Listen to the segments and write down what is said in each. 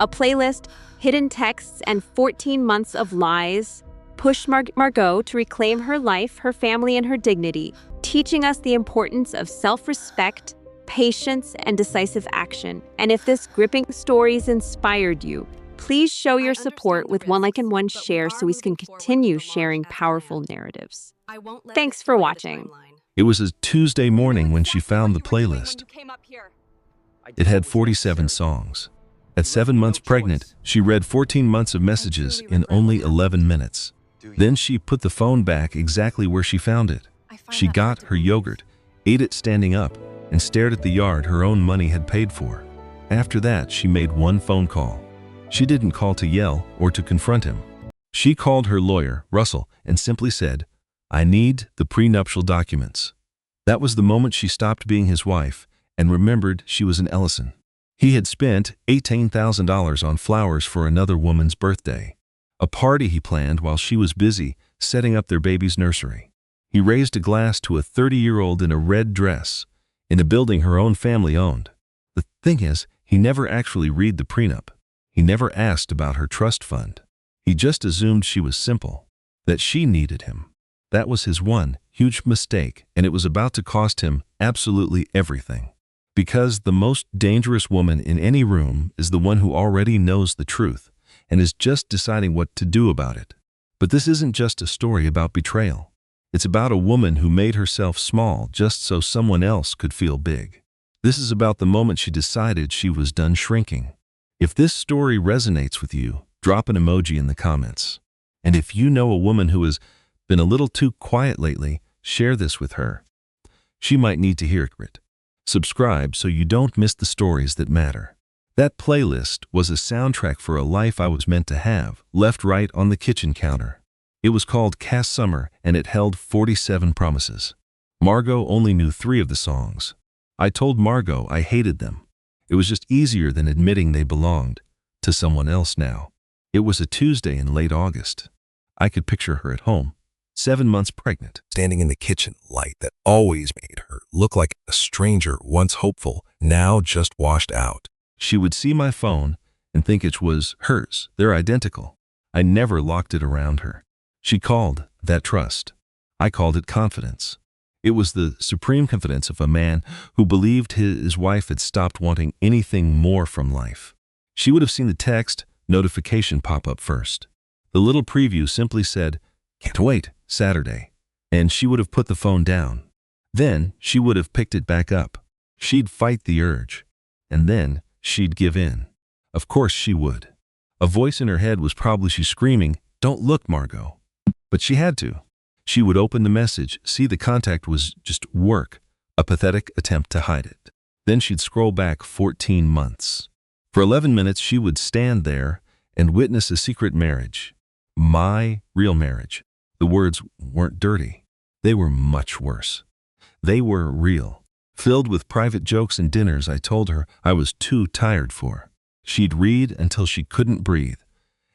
A playlist, hidden texts, and 14 months of lies pushed Margot to reclaim her life, her family, and her dignity, teaching us the importance of self-respect, patience, and decisive action. And if this gripping stories inspired you, please show your support with one like and one share so we can continue sharing powerful narratives. Thanks for watching. It was a Tuesday morning when she found the playlist. It had 47 songs. At 7 months pregnant, she read 14 months of messages in only 11 minutes. Then she put the phone back exactly where she found it. She got her yogurt, ate it standing up, and stared at the yard her own money had paid for. After that, she made one phone call. She didn't call to yell or to confront him. She called her lawyer, Russell, and simply said, "I need the prenuptial documents." That was the moment she stopped being his wife and remembered she was an Ellison. He had spent $18,000 on flowers for another woman's birthday, a party he planned while she was busy setting up their baby's nursery. He raised a glass to a 30-year-old in a red dress in a building her own family owned. The thing is, he never actually read the prenup. He never asked about her trust fund. He just assumed she was simple, that she needed him. That was his one huge mistake, and it was about to cost him absolutely everything. Because the most dangerous woman in any room is the one who already knows the truth and is just deciding what to do about it. But this isn't just a story about betrayal. It's about a woman who made herself small just so someone else could feel big. This is about the moment she decided she was done shrinking. If this story resonates with you, drop an emoji in the comments. And if you know a woman who has been a little too quiet lately, share this with her. She might need to hear it. Subscribe so you don't miss the stories that matter. That playlist was a soundtrack for a life I was meant to have, left right on the kitchen counter. It was called Cass Summer, and it held 47 promises. Margot only knew 3 of the songs. I told Margot I hated them. It was just easier than admitting they belonged to someone else now. It was a Tuesday in late August. I could picture her at home, 7 months pregnant, standing in the kitchen light that always made her look like a stranger, once hopeful, now just washed out. She would see my phone and think it was hers. They're identical. I never locked it around her. She called that trust. I called it confidence. It was the supreme confidence of a man who believed his wife had stopped wanting anything more from life. She would have seen the text notification pop up first. The little preview simply said, "Can't wait, Saturday," and she would have put the phone down. Then she would have picked it back up. She'd fight the urge, and then she'd give in. Of course she would. A voice in her head was probably screaming, "Don't look, Margot." But she had to. She would open the message, see the contact was just work, a pathetic attempt to hide it. Then she'd scroll back 14 months. For 11 minutes she would stand there and witness a secret marriage. My real marriage. The words weren't dirty. They were much worse. They were real. Filled with private jokes and dinners I told her I was too tired for. She'd read until she couldn't breathe,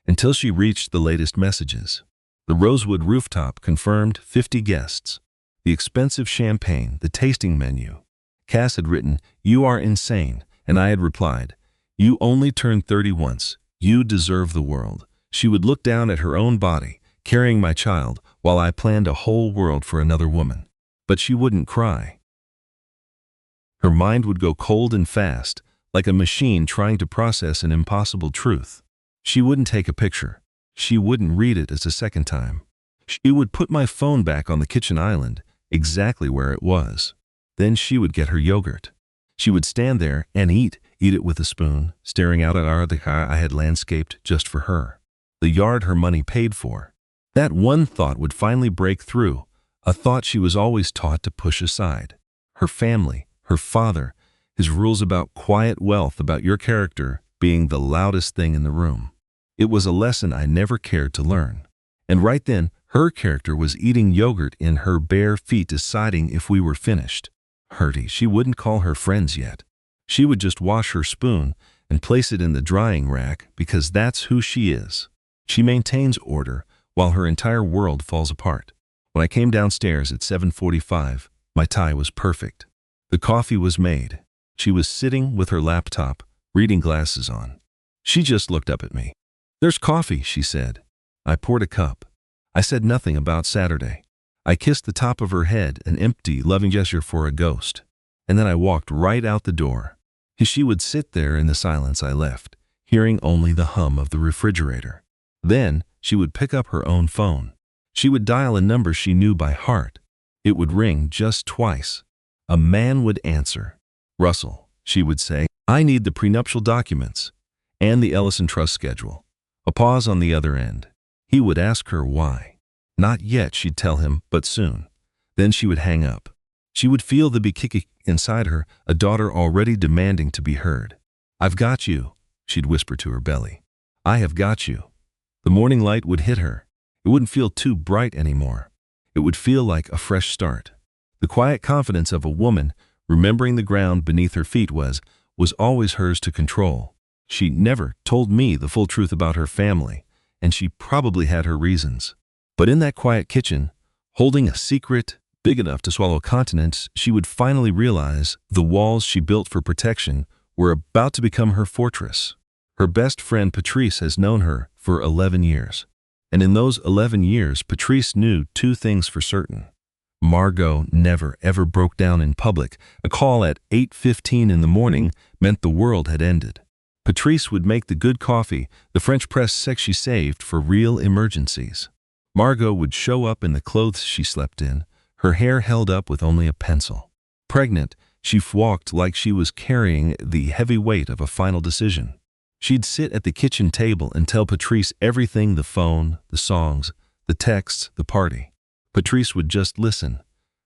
until she reached the latest messages. The Rosewood rooftop confirmed 50 guests. The expensive champagne, the tasting menu. Cass had written, "You are insane," and I had replied, "You only turn 30 once. You deserve the world." She would look down at her own body, carrying my child, while I planned a whole world for another woman. But she wouldn't cry. Her mind would go cold and fast, like a machine trying to process an impossible truth. She wouldn't take a picture. She wouldn't read it as a second time. She would put my phone back on the kitchen island, exactly where it was. Then she would get her yogurt. She would stand there and eat it with a spoon, staring out at the car I had landscaped just for her. The yard her money paid for. That one thought would finally break through, a thought she was always taught to push aside. Her family, her father, his rules about quiet wealth, about your character being the loudest thing in the room. It was a lesson I never cared to learn. And right then, her character was eating yogurt in her bare feet, deciding if we were finished. Hurty, she wouldn't call her friends yet. She would just wash her spoon and place it in the drying rack because that's who she is. She maintains order while her entire world falls apart. When I came downstairs at 7:45, my tie was perfect. The coffee was made. She was sitting with her laptop, reading glasses on. She just looked up at me. "There's coffee," she said. I poured a cup. I said nothing about Saturday. I kissed the top of her head, an empty, loving gesture for a ghost. And then I walked right out the door. She would sit there in the silence I left, hearing only the hum of the refrigerator. Then she would pick up her own phone. She would dial a number she knew by heart. It would ring just twice. A man would answer. "Russell," she would say, "I need the prenuptial documents and the Ellison Trust schedule." A pause on the other end. He would ask her why. "Not yet," she'd tell him, "but soon." Then she would hang up. She would feel the big kick inside her, a daughter already demanding to be heard. "I've got you," she'd whisper to her belly. "I have got you." The morning light would hit her. It wouldn't feel too bright anymore. It would feel like a fresh start. The quiet confidence of a woman, remembering the ground beneath her feet was always hers to control. She never told me the full truth about her family, and she probably had her reasons. But in that quiet kitchen, holding a secret big enough to swallow continents, she would finally realize the walls she built for protection were about to become her fortress. Her best friend Patrice has known her for 11 years. And in those 11 years, Patrice knew two things for certain. Margot never ever broke down in public. A call at 8:15 in the morning meant the world had ended. Patrice would make the good coffee, the French press sex she saved for real emergencies. Margot would show up in the clothes she slept in, her hair held up with only a pencil. Pregnant, she walked like she was carrying the heavy weight of a final decision. She'd sit at the kitchen table and tell Patrice everything: the phone, the songs, the texts, the party. Patrice would just listen,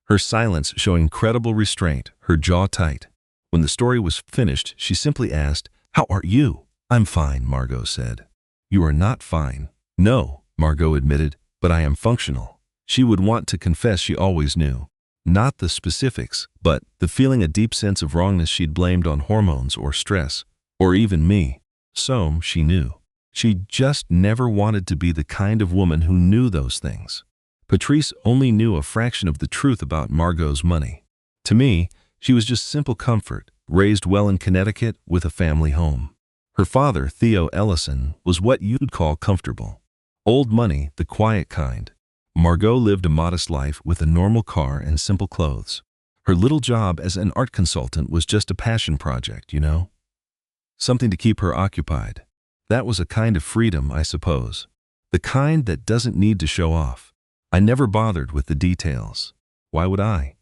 her silence showing incredible restraint, her jaw tight. When the story was finished, she simply asked, "How are you?" "I'm fine," Margot said. "You are not fine." "No," Margot admitted, "but I am functional." She would want to confess she always knew. Not the specifics, but the feeling, a deep sense of wrongness she'd blamed on hormones or stress, or even me. So she knew. She just never wanted to be the kind of woman who knew those things. Patrice only knew a fraction of the truth about Margot's money. To me, she was just simple comfort, raised well in Connecticut with a family home. Her father, Theo Ellison, was what you'd call comfortable. Old money, the quiet kind. Margot lived a modest life with a normal car and simple clothes. Her little job as an art consultant was just a passion project, you know? Something to keep her occupied. That was a kind of freedom, I suppose. The kind that doesn't need to show off. I never bothered with the details. Why would I?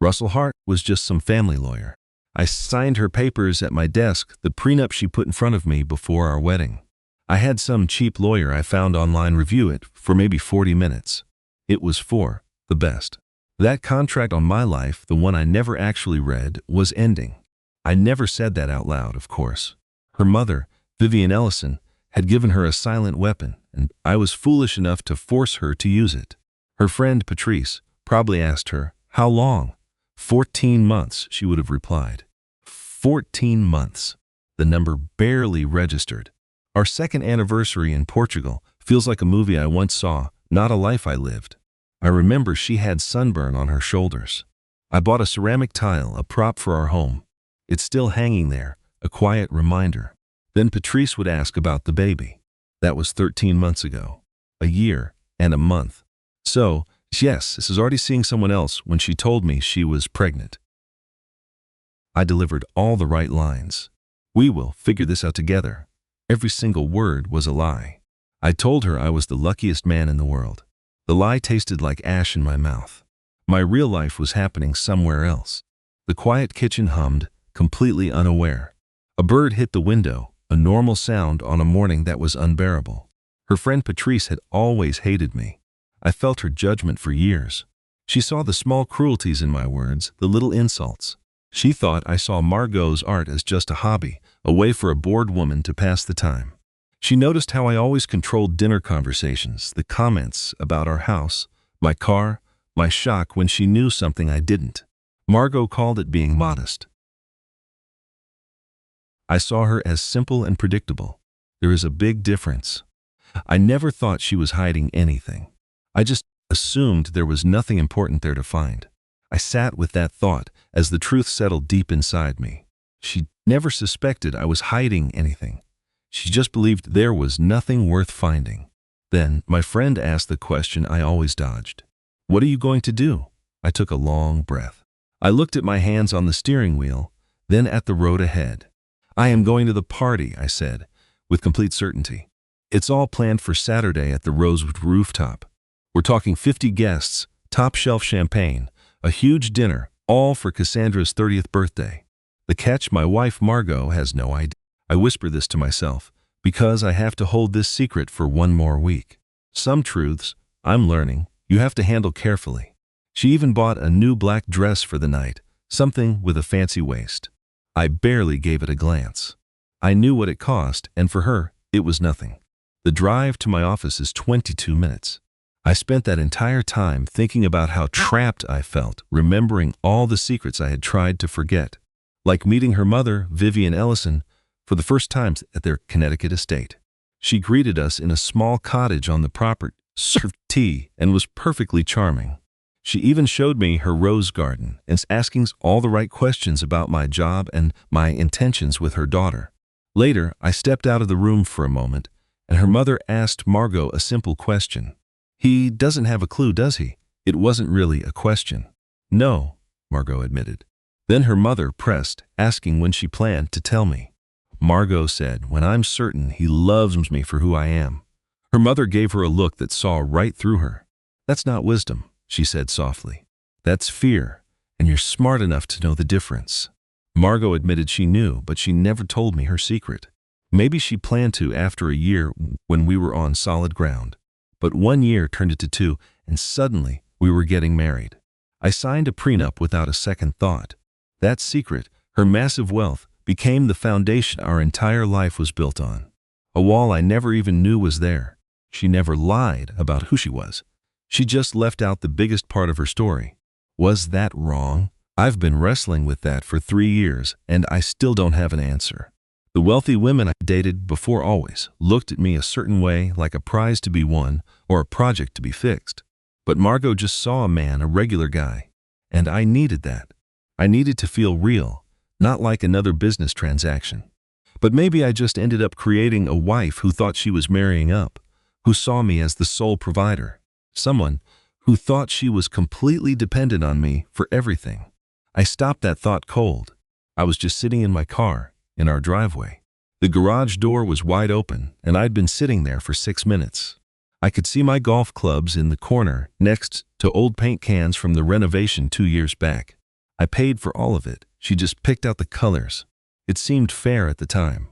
Russell Hart was just some family lawyer. I signed her papers at my desk, the prenup she put in front of me before our wedding. I had some cheap lawyer I found online review it for maybe 40 minutes. It was for the best. That contract on my life, the one I never actually read, was ending. I never said that out loud, of course. Her mother, Vivian Ellison, had given her a silent weapon, and I was foolish enough to force her to use it. Her friend Patrice probably asked her, "How long?" 14 months, she would have replied. 14 months. The number barely registered. Our second anniversary in Portugal feels like a movie I once saw, not a life I lived. I remember she had sunburn on her shoulders. I bought a ceramic tile, a prop for our home. It's still hanging there, a quiet reminder. Then Patrice would ask about the baby. That was 13 months ago. A year and a month. So, yes, this is already seeing someone else when she told me she was pregnant. I delivered all the right lines. "We will figure this out together." Every single word was a lie. I told her I was the luckiest man in the world. The lie tasted like ash in my mouth. My real life was happening somewhere else. The quiet kitchen hummed, completely unaware. A bird hit the window, a normal sound on a morning that was unbearable. Her friend Patrice had always hated me. I felt her judgment for years. She saw the small cruelties in my words, the little insults. She thought I saw Margot's art as just a hobby, a way for a bored woman to pass the time. She noticed how I always controlled dinner conversations, the comments about our house, my car, my shock when she knew something I didn't. Margot called it being modest. I saw her as simple and predictable. There is a big difference. I never thought she was hiding anything. I just assumed there was nothing important there to find. I sat with that thought as the truth settled deep inside me. She never suspected I was hiding anything. She just believed there was nothing worth finding. Then my friend asked the question I always dodged. "What are you going to do?" I took a long breath. I looked at my hands on the steering wheel, then at the road ahead. "I am going to the party," I said, with complete certainty. "It's all planned for Saturday at the Rosewood rooftop. We're talking 50 guests, top-shelf champagne, a huge dinner, all for Cassandra's 30th birthday. The catch, my wife Margot has no idea." I whisper this to myself, because I have to hold this secret for one more week. Some truths, I'm learning, you have to handle carefully. She even bought a new black dress for the night, something with a fancy waist. I barely gave it a glance. I knew what it cost, and for her, it was nothing. The drive to my office is 22 minutes. I spent that entire time thinking about how trapped I felt, remembering all the secrets I had tried to forget. Like meeting her mother, Vivian Ellison, for the first time at their Connecticut estate. She greeted us in a small cottage on the property, served tea, and was perfectly charming. She even showed me her rose garden and asking all the right questions about my job and my intentions with her daughter. Later, I stepped out of the room for a moment, and her mother asked Margot a simple question. "He doesn't have a clue, does he?" It wasn't really a question. "No," Margot admitted. Then her mother pressed, asking when she planned to tell me. Margot said, "When I'm certain he loves me for who I am." Her mother gave her a look that saw right through her. "That's not wisdom," she said softly. "That's fear, and you're smart enough to know the difference." Margot admitted she knew, but she never told me her secret. Maybe she planned to after a year when we were on solid ground. But 1 year turned into 2, and suddenly we were getting married. I signed a prenup without a second thought. That secret, her massive wealth, became the foundation our entire life was built on. A wall I never even knew was there. She never lied about who she was. She just left out the biggest part of her story. Was that wrong? I've been wrestling with that for 3 years, and I still don't have an answer. The wealthy women I dated before always looked at me a certain way, like a prize to be won or a project to be fixed. But Margot just saw a man, a regular guy. And I needed that. I needed to feel real, not like another business transaction. But maybe I just ended up creating a wife who thought she was marrying up, who saw me as the sole provider, someone who thought she was completely dependent on me for everything. I stopped that thought cold. I was just sitting in my car, in our driveway. The garage door was wide open, and I'd been sitting there for 6 minutes. I could see my golf clubs in the corner next to old paint cans from the renovation 2 years back. I paid for all of it. She just picked out the colors. It seemed fair at the time.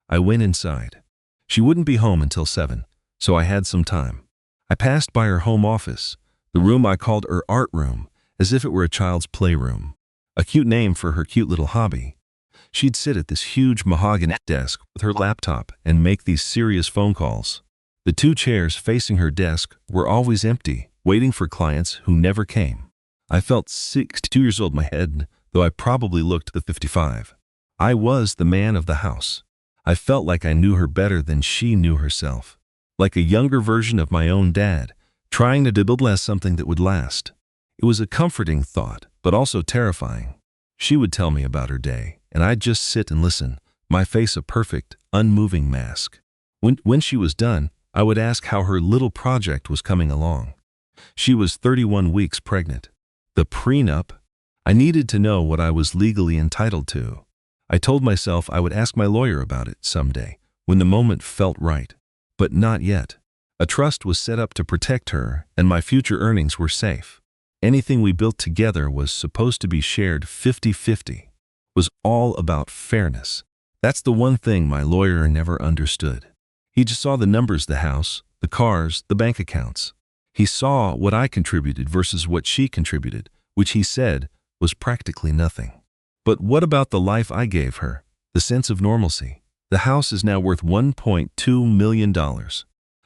I went inside. She wouldn't be home until 7, so I had some time. I passed by her home office, the room I called her art room, as if it were a child's playroom. A cute name for her cute little hobby. She'd sit at this huge mahogany desk with her laptop and make these serious phone calls. The 2 chairs facing her desk were always empty, waiting for clients who never came. I felt 62 years old in my head, though I probably looked the 55. I was the man of the house. I felt like I knew her better than she knew herself. Like a younger version of my own dad, trying to build something that would last. It was a comforting thought, but also terrifying. She would tell me about her day, and I'd just sit and listen, my face a perfect, unmoving mask. When she was done, I would ask how her little project was coming along. She was 31 weeks pregnant. The prenup? I needed to know what I was legally entitled to. I told myself I would ask my lawyer about it someday, when the moment felt right. But not yet. A trust was set up to protect her, and my future earnings were safe. Anything we built together was supposed to be shared 50-50. Was all about fairness. That's the one thing my lawyer never understood. He just saw the numbers, the house, the cars, the bank accounts. He saw what I contributed versus what she contributed, which he said was practically nothing. But what about the life I gave her? The sense of normalcy. The house is now worth $1.2 million.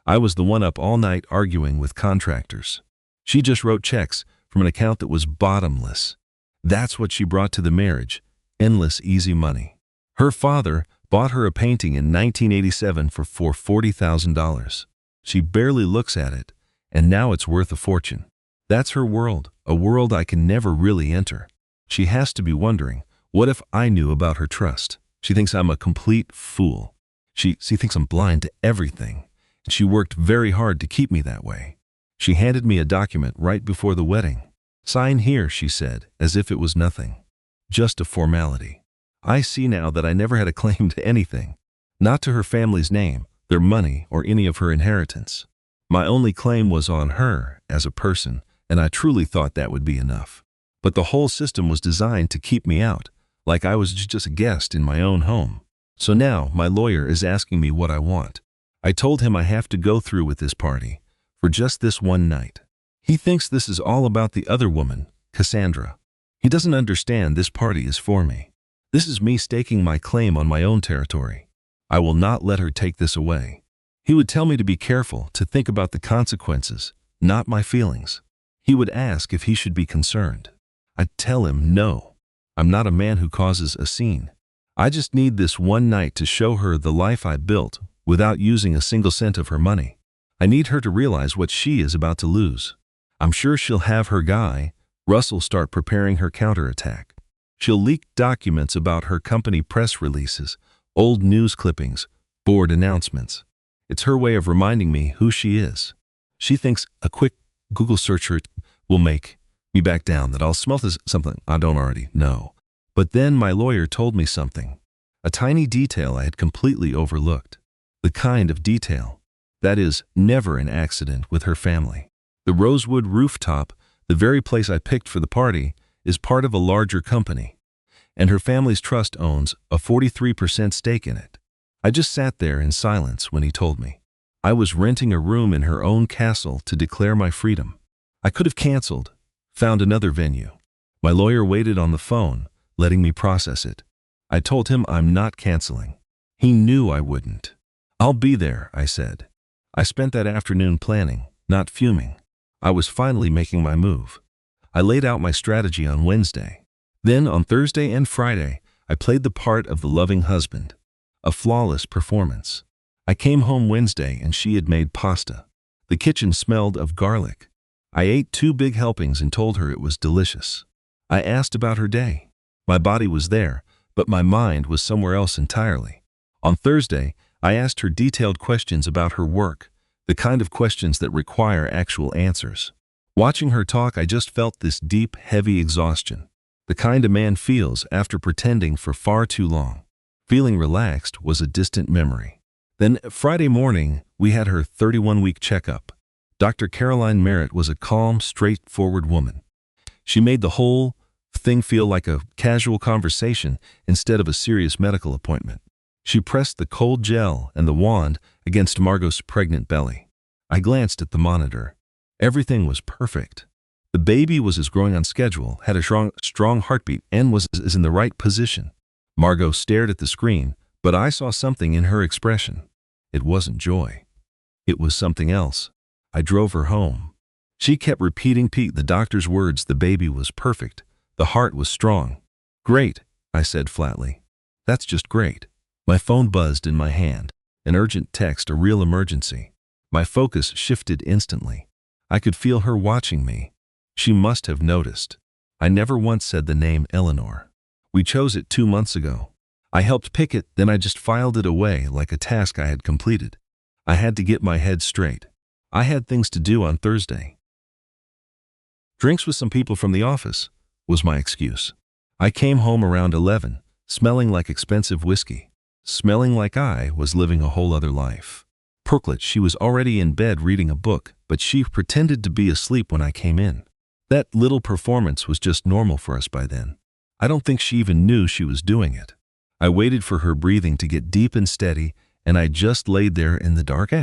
I was the one up all night arguing with contractors. She just wrote checks from an account that was bottomless. That's what she brought to the marriage, endless easy money. Her father bought her a painting in 1987 for $40,000. She barely looks at it, and now it's worth a fortune. That's her world, a world I can never really enter. She has to be wondering, what if I knew about her trust? She thinks I'm a complete fool. She thinks I'm blind to everything, and she worked very hard to keep me that way. She handed me a document right before the wedding. Sign here, she said, as if it was nothing. Just a formality. I see now that I never had a claim to anything. Not to her family's name, their money, or any of her inheritance. My only claim was on her as a person, and I truly thought that would be enough. But the whole system was designed to keep me out, like I was just a guest in my own home. So now my lawyer is asking me what I want. I told him I have to go through with this party, for just this one night. He thinks this is all about the other woman, Cassandra. He doesn't understand this party is for me. This is me staking my claim on my own territory. I will not let her take this away. He would tell me to be careful, to think about the consequences, not my feelings. He would ask if he should be concerned. I'd tell him no. I'm not a man who causes a scene. I just need this one night to show her the life I built without using a single cent of her money. I need her to realize what she is about to lose. I'm sure she'll have her guy, Russell, start preparing her counterattack. She'll leak documents about her company press releases, old news clippings, board announcements. It's her way of reminding me who she is. She thinks a quick Google search will make me back down, that I'll smell something I don't already know. But then my lawyer told me something. A tiny detail I had completely overlooked. The kind of detail that is never an accident with her family. The Rosewood rooftop, the very place I picked for the party, is part of a larger company, and her family's trust owns a 43% stake in it. I just sat there in silence when he told me. I was renting a room in her own castle to declare my freedom. I could have canceled, found another venue. My lawyer waited on the phone, letting me process it. I told him I'm not canceling. He knew I wouldn't. I'll be there, I said. I spent that afternoon planning, not fuming. I was finally making my move. I laid out my strategy on Wednesday. Then on Thursday and Friday, I played the part of the loving husband. A flawless performance. I came home Wednesday and she had made pasta. The kitchen smelled of garlic. I ate 2 big helpings and told her it was delicious. I asked about her day. My body was there, but my mind was somewhere else entirely. On Thursday, I asked her detailed questions about her work, the kind of questions that require actual answers. Watching her talk, I just felt this deep, heavy exhaustion, the kind a man feels after pretending for far too long. Feeling relaxed was a distant memory. Then Friday morning, we had her 31-week checkup. Dr. Caroline Merritt was a calm, straightforward woman. She made the whole thing feel like a casual conversation instead of a serious medical appointment. She pressed the cold gel and the wand against Margot's pregnant belly. I glanced at the monitor. Everything was perfect. The baby was growing on schedule, had a strong heartbeat, and was in the right position. Margot stared at the screen, but I saw something in her expression. It wasn't joy. It was something else. I drove her home. She kept repeating the doctor's words. The baby was perfect. The heart was strong. Great, I said flatly. That's just great. My phone buzzed in my hand. An urgent text, a real emergency. My focus shifted instantly. I could feel her watching me. She must have noticed. I never once said the name Eleanor. We chose it 2 months ago. I helped pick it, then I just filed it away like a task I had completed. I had to get my head straight. I had things to do on Thursday. Drinks with some people from the office was my excuse. I came home around 11, smelling like expensive whiskey, smelling like I was living a whole other life. Perklet, she was already in bed reading a book, but she pretended to be asleep when I came in. That little performance was just normal for us by then. I don't think she even knew she was doing it. I waited for her breathing to get deep and steady, and I just laid there in the dark.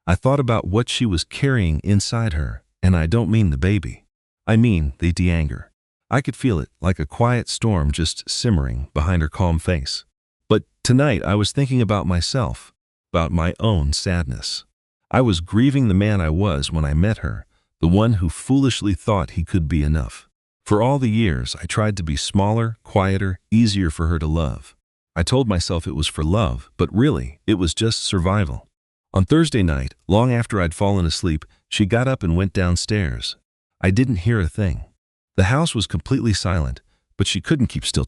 I thought about what she was carrying inside her, and I don't mean the baby. I mean the anger. I could feel it, like a quiet storm just simmering behind her calm face. But tonight I was thinking about myself, about my own sadness. I was grieving the man I was when I met her, the one who foolishly thought he could be enough. For all the years, I tried to be smaller, quieter, easier for her to love. I told myself it was for love, but really, it was just survival. On Thursday night, long after I'd fallen asleep, she got up and went downstairs. I didn't hear a thing. The house was completely silent, but she couldn't keep still.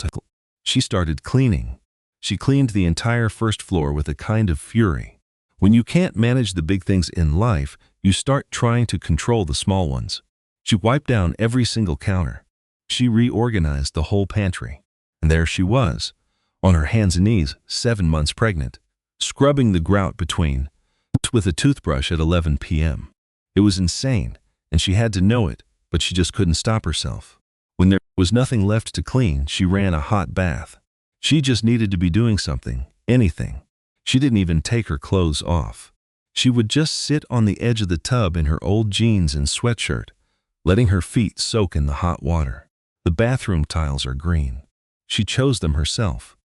She started cleaning. She cleaned the entire first floor with a kind of fury. When you can't manage the big things in life, you start trying to control the small ones. She wiped down every single counter. She reorganized the whole pantry. And there she was, on her hands and knees, 7 months pregnant, scrubbing the grout between with a toothbrush at 11 p.m. It was insane, and she had to know it, but she just couldn't stop herself. When there was nothing left to clean, she ran a hot bath. She just needed to be doing something, anything. She didn't even take her clothes off. She would just sit on the edge of the tub in her old jeans and sweatshirt, letting her feet soak in the hot water. The bathroom tiles are green. She chose them herself.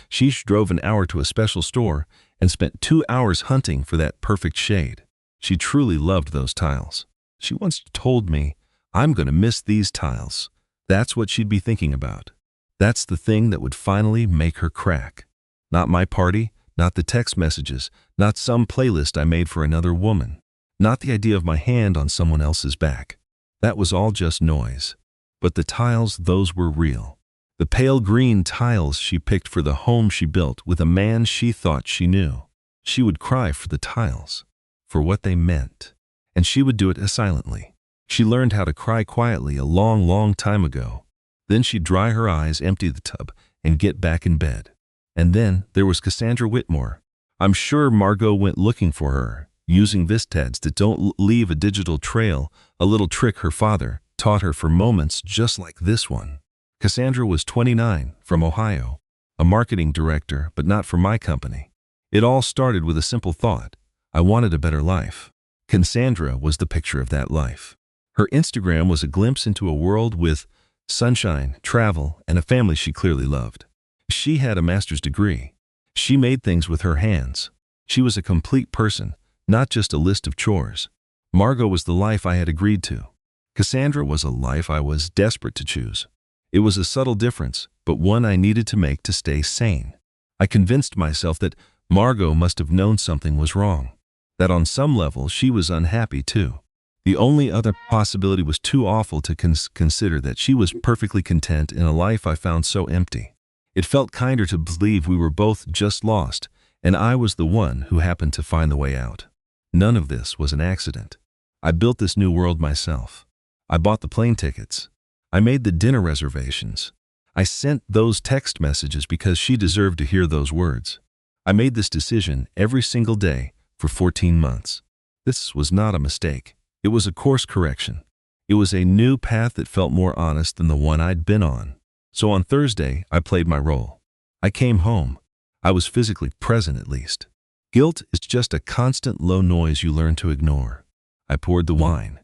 She drove an hour to a special store and spent 2 hours hunting for that perfect shade. She truly loved those tiles. She once told me, "I'm going to miss these tiles." That's what she'd be thinking about. That's the thing that would finally make her crack. Not my party, not the text messages, not some playlist I made for another woman, not the idea of my hand on someone else's back. That was all just noise. But the tiles, those were real. The pale green tiles she picked for the home she built with a man she thought she knew. She would cry for the tiles, for what they meant. And she would do it silently. She learned how to cry quietly a long, long time ago. Then she'd dry her eyes, empty the tub, and get back in bed. And then there was Cassandra Whitmore. I'm sure Margot went looking for her, using Vistads that don't leave a digital trail, a little trick her father taught her for moments just like this one. Cassandra was 29, from Ohio, a marketing director, but not for my company. It all started with a simple thought. I wanted a better life. Cassandra was the picture of that life. Her Instagram was a glimpse into a world with sunshine, travel, and a family she clearly loved. She had a master's degree. She made things with her hands. She was a complete person, not just a list of chores. Margot was the life I had agreed to. Cassandra was a life I was desperate to choose. It was a subtle difference, but one I needed to make to stay sane. I convinced myself that Margot must have known something was wrong, that on some level she was unhappy too. The only other possibility was too awful to consider, that she was perfectly content in a life I found so empty. It felt kinder to believe we were both just lost, and I was the one who happened to find the way out. None of this was an accident. I built this new world myself. I bought the plane tickets. I made the dinner reservations. I sent those text messages because she deserved to hear those words. I made this decision every single day for 14 months. This was not a mistake. It was a course correction. It was a new path that felt more honest than the one I'd been on. So on Thursday, I played my role. I came home. I was physically present at least. Guilt is just a constant low noise you learn to ignore. I poured the wine.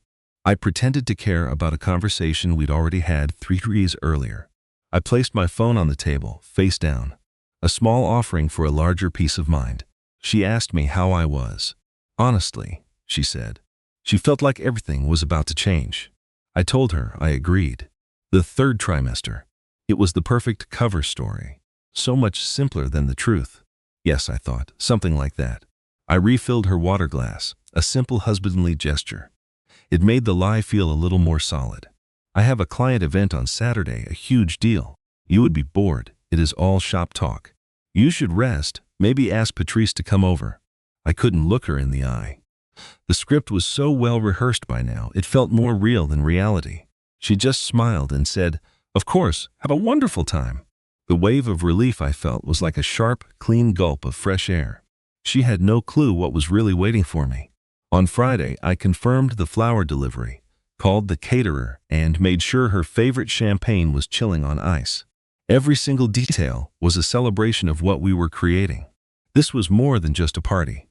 I pretended to care about a conversation we'd already had 3 days earlier. I placed my phone on the table, face down. A small offering for a larger peace of mind. She asked me how I was. Honestly, she said. She felt like everything was about to change. I told her I agreed. The 3rd trimester. It was the perfect cover story. So much simpler than the truth. Yes, I thought, something like that. I refilled her water glass, a simple husbandly gesture. It made the lie feel a little more solid. I have a client event on Saturday, a huge deal. You would be bored. It is all shop talk. You should rest, maybe ask Patrice to come over. I couldn't look her in the eye. The script was so well rehearsed by now, it felt more real than reality. She just smiled and said, "Of course, have a wonderful time." The wave of relief I felt was like a sharp, clean gulp of fresh air. She had no clue what was really waiting for me. On Friday, I confirmed the flower delivery, called the caterer, and made sure her favorite champagne was chilling on ice. Every single detail was a celebration of what we were creating. This was more than just a party.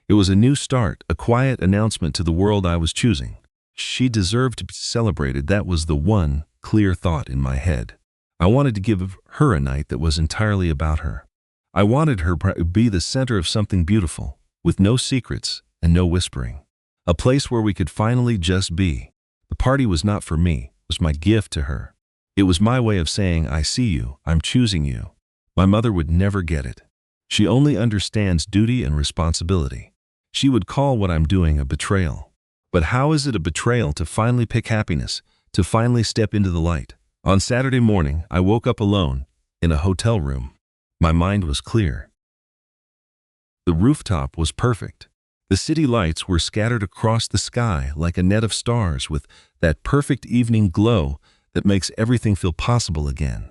It was a new start, a quiet announcement to the world I was choosing. She deserved to be celebrated. That was the one clear thought in my head. I wanted to give her a night that was entirely about her. I wanted her to be the center of something beautiful, with no secrets and no whispering. A place where we could finally just be. The party was not for me, it was my gift to her. It was my way of saying, I see you, I'm choosing you. My mother would never get it. She only understands duty and responsibility. She would call what I'm doing a betrayal. But how is it a betrayal to finally pick happiness, to finally step into the light? On Saturday morning, I woke up alone, in a hotel room. My mind was clear. The rooftop was perfect. The city lights were scattered across the sky like a net of stars with that perfect evening glow that makes everything feel possible again.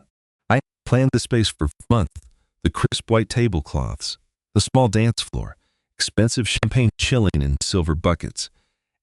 I planned the space for months, the crisp white tablecloths, the small dance floor, expensive champagne chilling in silver buckets,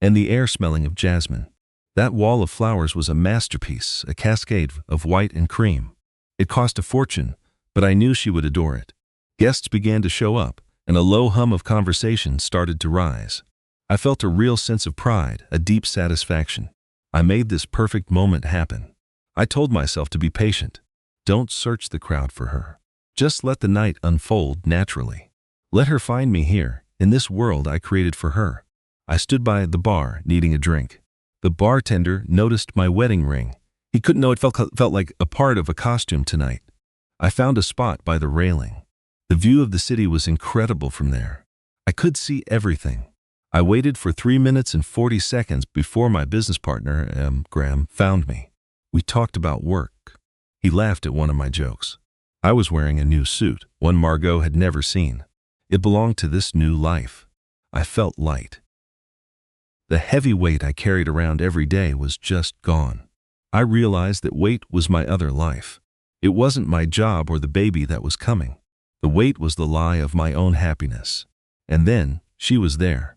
and the air smelling of jasmine. That wall of flowers was a masterpiece, a cascade of white and cream. It cost a fortune, but I knew she would adore it. Guests began to show up, and a low hum of conversation started to rise. I felt a real sense of pride, a deep satisfaction. I made this perfect moment happen. I told myself to be patient. Don't search the crowd for her. Just let the night unfold naturally. Let her find me here, in this world I created for her. I stood by the bar, needing a drink. The bartender noticed my wedding ring. He couldn't know it felt like a part of a costume tonight. I found a spot by the railing. The view of the city was incredible from there. I could see everything. I waited for 3 minutes and 40 seconds before my business partner, Graham, found me. We talked about work. He laughed at one of my jokes. I was wearing a new suit, one Margot had never seen. It belonged to this new life. I felt light. The heavy weight I carried around every day was just gone. I realized that weight was my other life. It wasn't my job or the baby that was coming. The weight was the lie of my own happiness. And then, she was there.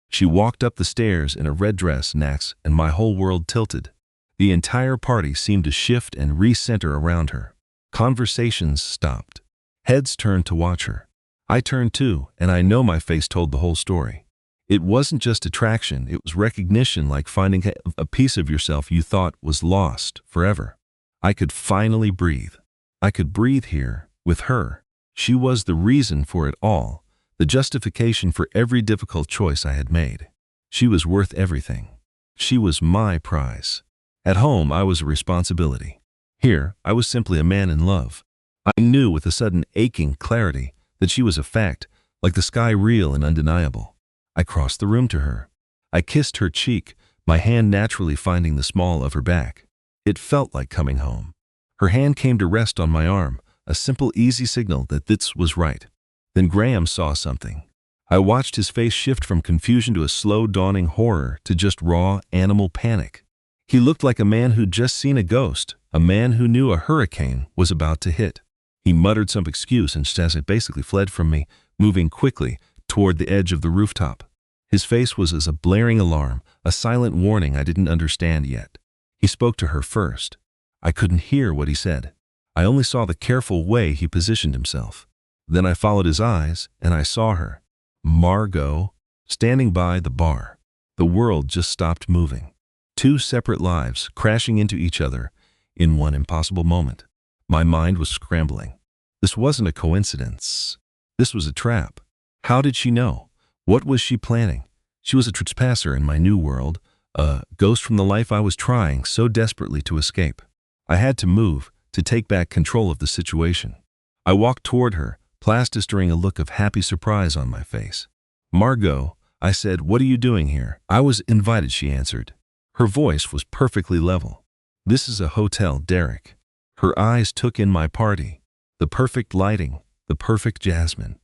She walked up the stairs in a red dress, and my whole world tilted. The entire party seemed to shift and recenter around her. Conversations stopped. Heads turned to watch her. I turned too, and I know my face told the whole story. It wasn't just attraction, it was recognition, like finding a piece of yourself you thought was lost forever. I could finally breathe. I could breathe here, with her. She was the reason for it all, the justification for every difficult choice I had made. She was worth everything. She was my prize. At home, I was a responsibility. Here, I was simply a man in love. I knew with a sudden aching clarity that she was a fact, like the sky, real and undeniable. I crossed the room to her. I kissed her cheek, my hand naturally finding the small of her back. It felt like coming home. Her hand came to rest on my arm, a simple, easy signal that this was right. Then Graham saw something. I watched his face shift from confusion to a slow dawning horror to just raw animal panic. He looked like a man who'd just seen a ghost, a man who knew a hurricane was about to hit. He muttered some excuse and basically fled from me, moving quickly toward the edge of the rooftop. His face was as a blaring alarm, a silent warning I didn't understand yet. He spoke to her first. I couldn't hear what he said. I only saw the careful way he positioned himself. Then I followed his eyes, and I saw her, Margot, standing by the bar. The world just stopped moving. Two separate lives crashing into each other in one impossible moment. My mind was scrambling. This wasn't a coincidence. This was a trap. How did she know? What was she planning? She was a trespasser in my new world, a ghost from the life I was trying so desperately to escape. I had to move, to take back control of the situation. I walked toward her, plastering a look of happy surprise on my face. Margot, I said, what are you doing here? I was invited, she answered. Her voice was perfectly level. This is a hotel, Derek. Her eyes took in my party. The perfect lighting, the perfect jasmine.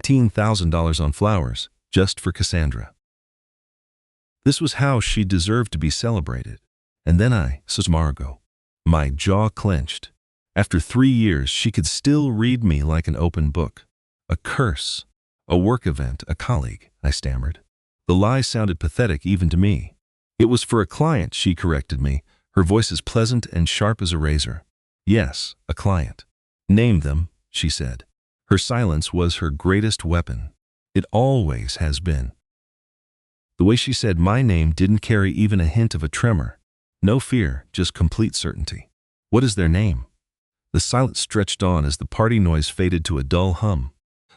$18,000 on flowers, just for Cassandra. This was how she deserved to be celebrated. And then says Margot. My jaw clenched. After 3 years, she could still read me like an open book. A curse, a work event, a colleague, I stammered. The lie sounded pathetic even to me. It was for a client, she corrected me, her voice as pleasant and sharp as a razor. Yes, a client. Name them, she said. Her silence was her greatest weapon. It always has been. The way she said my name didn't carry even a hint of a tremor. No fear, just complete certainty. What is their name? The silence stretched on as the party noise faded to a dull hum.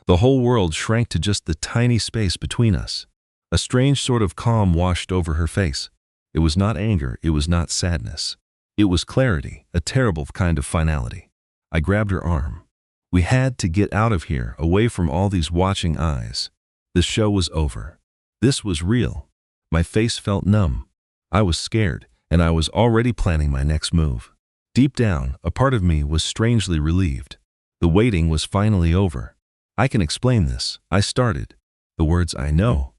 The whole world shrank to just the tiny space between us. A strange sort of calm washed over her face. It was not anger, it was not sadness. It was clarity, a terrible kind of finality. I grabbed her arm. We had to get out of here, away from all these watching eyes. The show was over. This was real. My face felt numb. I was scared, and I was already planning my next move. Deep down, a part of me was strangely relieved. The waiting was finally over. I can explain this. I started. The words I know.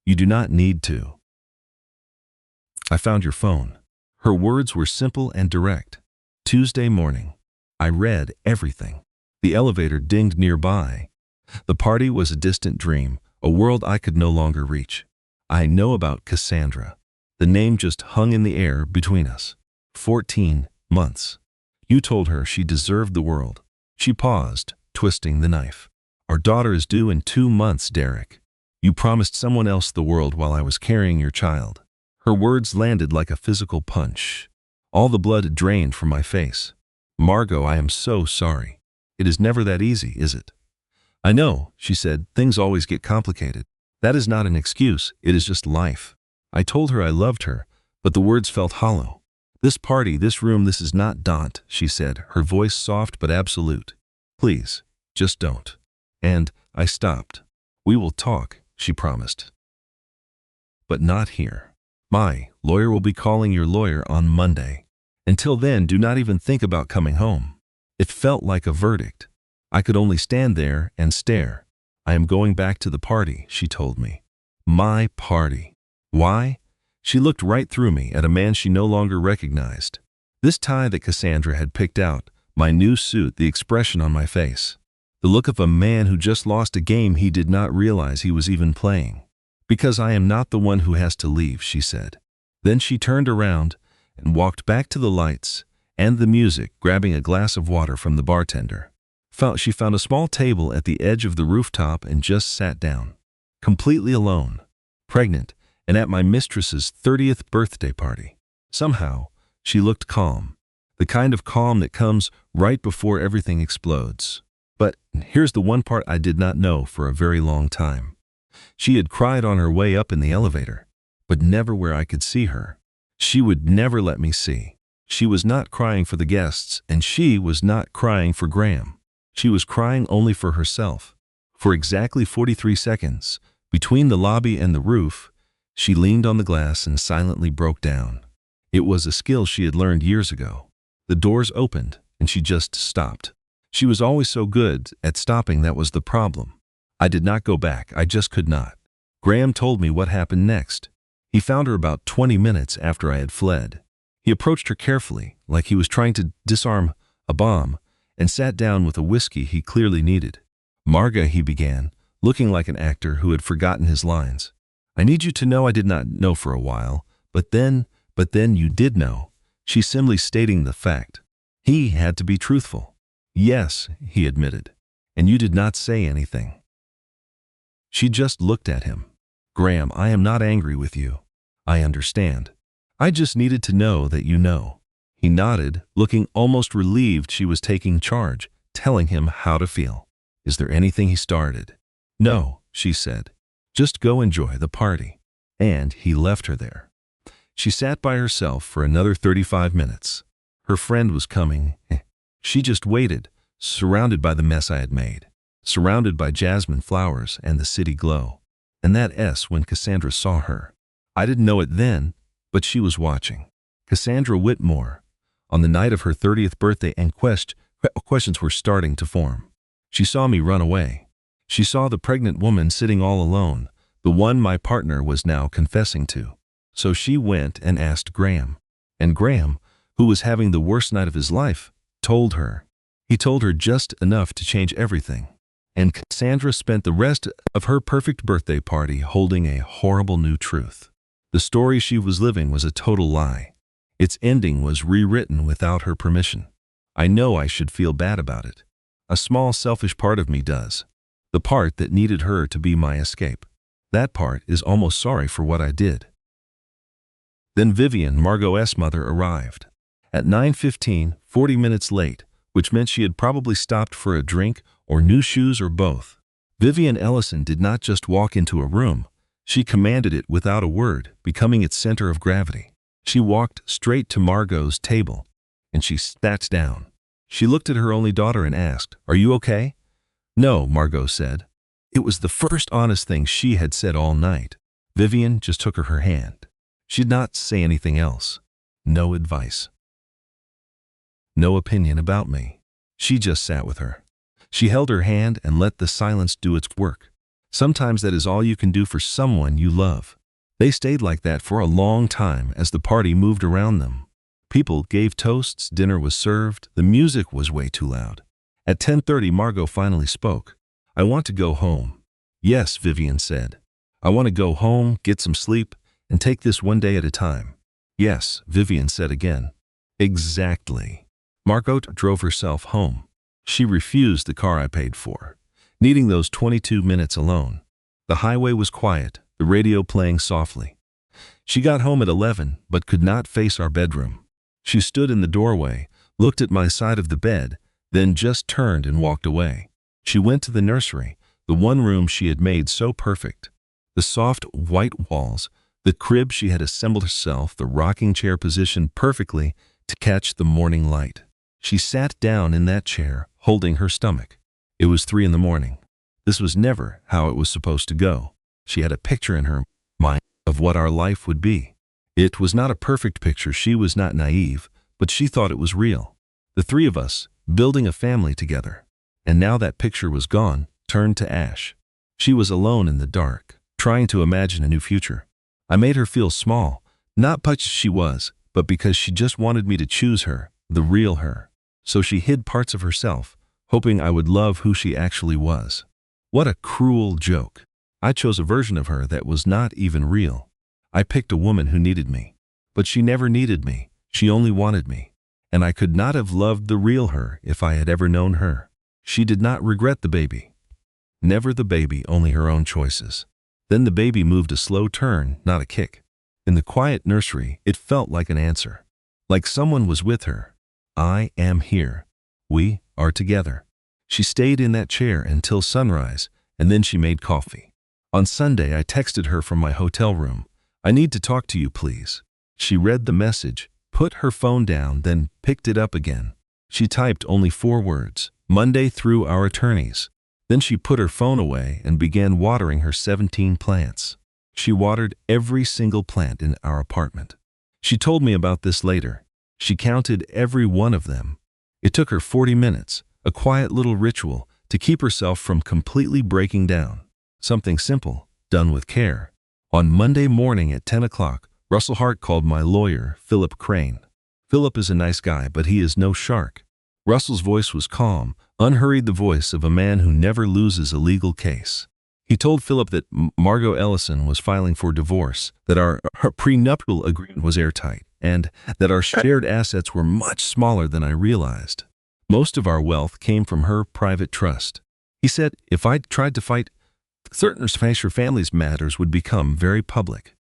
You do not need to. I found your phone. Her words were simple and direct. Tuesday morning. I read everything. The elevator dinged nearby. The party was a distant dream, a world I could no longer reach. I know about Cassandra. The name just hung in the air between us. 14 months. You told her she deserved the world. She paused, twisting the knife. Our daughter is due in 2 months, Derek. You promised someone else the world while I was carrying your child. Her words landed like a physical punch. All the blood drained from my face. Margot, I am so sorry. It is never that easy, is it? I know, she said, things always get complicated. That is not an excuse, it is just life. I told her I loved her, but the words felt hollow. This party, this room, this is not Daunt, she said, her voice soft but absolute. Please, just don't. And I stopped. We will talk, she promised. But not here. My lawyer will be calling your lawyer on Monday. Until then, do not even think about coming home. It felt like a verdict. I could only stand there and stare. I am going back to the party, she told me. My party. Why? She looked right through me at a man she no longer recognized. This tie that Cassandra had picked out, my new suit, the expression on my face. The look of a man who just lost a game he did not realize he was even playing. Because I am not the one who has to leave, she said. Then she turned around and walked back to the lights and the music, grabbing a glass of water from the bartender. She found a small table at the edge of the rooftop and just sat down. Completely alone, pregnant, and at my mistress's 30th birthday party. Somehow, she looked calm. The kind of calm that comes right before everything explodes. But here's the one part I did not know for a very long time. She had cried on her way up in the elevator, but never where I could see her. She would never let me see. She was not crying for the guests, and she was not crying for Graham. She was crying only for herself. For exactly 43 seconds, between the lobby and the roof, she leaned on the glass and silently broke down. It was a skill she had learned years ago. The doors opened, and she just stopped. She was always so good at stopping, that was the problem. I did not go back, I just could not. Graham told me what happened next. He found her about 20 minutes after I had fled. He approached her carefully, like he was trying to disarm a bomb, and sat down with a whiskey he clearly needed. Marga, he began, looking like an actor who had forgotten his lines. I need you to know I did not know for a while, but then you did know. She simply stating the fact. He had to be truthful. Yes, he admitted. And you did not say anything. She just looked at him. Graham, I am not angry with you. I understand. I just needed to know that you know. He nodded, looking almost relieved she was taking charge, telling him how to feel. Is there anything he started? No, she said. Just go enjoy the party. And he left her there. She sat by herself for another 35 minutes. Her friend was coming. She just waited, surrounded by the mess I had made, surrounded by jasmine flowers and the city glow. And that S when Cassandra saw her. I didn't know it then, but she was watching. Cassandra Whitmore, on the night of her 30th birthday, and questions were starting to form. She saw me run away. She saw the pregnant woman sitting all alone, the one my partner was now confessing to. So she went and asked Graham. And Graham, who was having the worst night of his life, told her. He told her just enough to change everything. And Cassandra spent the rest of her perfect birthday party holding a horrible new truth. The story she was living was a total lie. Its ending was rewritten without her permission. I know I should feel bad about it. A small selfish part of me does. The part that needed her to be my escape. That part is almost sorry for what I did. Then Vivian, Margot's mother, arrived. At 9:15, 40 minutes late, which meant she had probably stopped for a drink or new shoes or both. Vivian Ellison did not just walk into a room. She commanded it without a word, becoming its center of gravity. She walked straight to Margot's table, and she sat down. She looked at her only daughter and asked, "Are you okay?" "No," Margot said. It was the first honest thing she had said all night. Vivian just took her hand. She did not say anything else. No advice. No opinion about me. She just sat with her. She held her hand and let the silence do its work. Sometimes that is all you can do for someone you love. They stayed like that for a long time as the party moved around them. People gave toasts, dinner was served, the music was way too loud. At 10:30, Margot finally spoke. "I want to go home." "Yes," Vivian said. "I want to go home, get some sleep, and take this one day at a time." "Yes," Vivian said again. "Exactly." Margot drove herself home. She refused the car I paid for, needing those 22 minutes alone. The highway was quiet, the radio playing softly. She got home at 11, but could not face our bedroom. She stood in the doorway, looked at my side of the bed, then just turned and walked away. She went to the nursery, the one room she had made so perfect. The soft white walls, the crib she had assembled herself, the rocking chair positioned perfectly to catch the morning light. She sat down in that chair, holding her stomach. It was 3 a.m. This was never how it was supposed to go. She had a picture in her mind of what our life would be. It was not a perfect picture, she was not naive, but she thought it was real. The three of us, building a family together. And now that picture was gone, turned to ash. She was alone in the dark, trying to imagine a new future. I made her feel small, not because she was, but because she just wanted me to choose her, the real her. So she hid parts of herself, hoping I would love who she actually was. What a cruel joke. I chose a version of her that was not even real. I picked a woman who needed me. But she never needed me, she only wanted me. And I could not have loved the real her if I had ever known her. She did not regret the baby. Never the baby, only her own choices. Then the baby moved a slow turn, not a kick. In the quiet nursery, it felt like an answer. Like someone was with her. I am here. We are together. She stayed in that chair until sunrise, and then she made coffee. On Sunday, I texted her from my hotel room. "I need to talk to you, please." She read the message, put her phone down, then picked it up again. She typed only 4 words, "Monday through our attorneys." Then she put her phone away and began watering her 17 plants. She watered every single plant in our apartment. She told me about this later. She counted every one of them. It took her 40 minutes, a quiet little ritual, to keep herself from completely breaking down. Something simple, done with care. On Monday morning at 10 o'clock, Russell Hart called my lawyer, Philip Crane. Philip is a nice guy, but he is no shark. Russell's voice was calm, unhurried, the voice of a man who never loses a legal case. He told Philip that Margot Ellison was filing for divorce, that our prenuptial agreement was airtight, and that our shared assets were much smaller than I realized. Most of our wealth came from her private trust. He said if I tried to fight, certain her family's matters would become very public.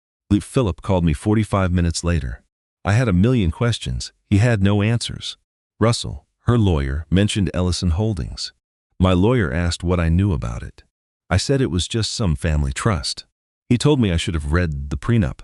Philip called me 45 minutes later. I had a million questions. He had no answers. Russell, her lawyer, mentioned Ellison Holdings. My lawyer asked what I knew about it. I said it was just some family trust. He told me I should have read the prenup.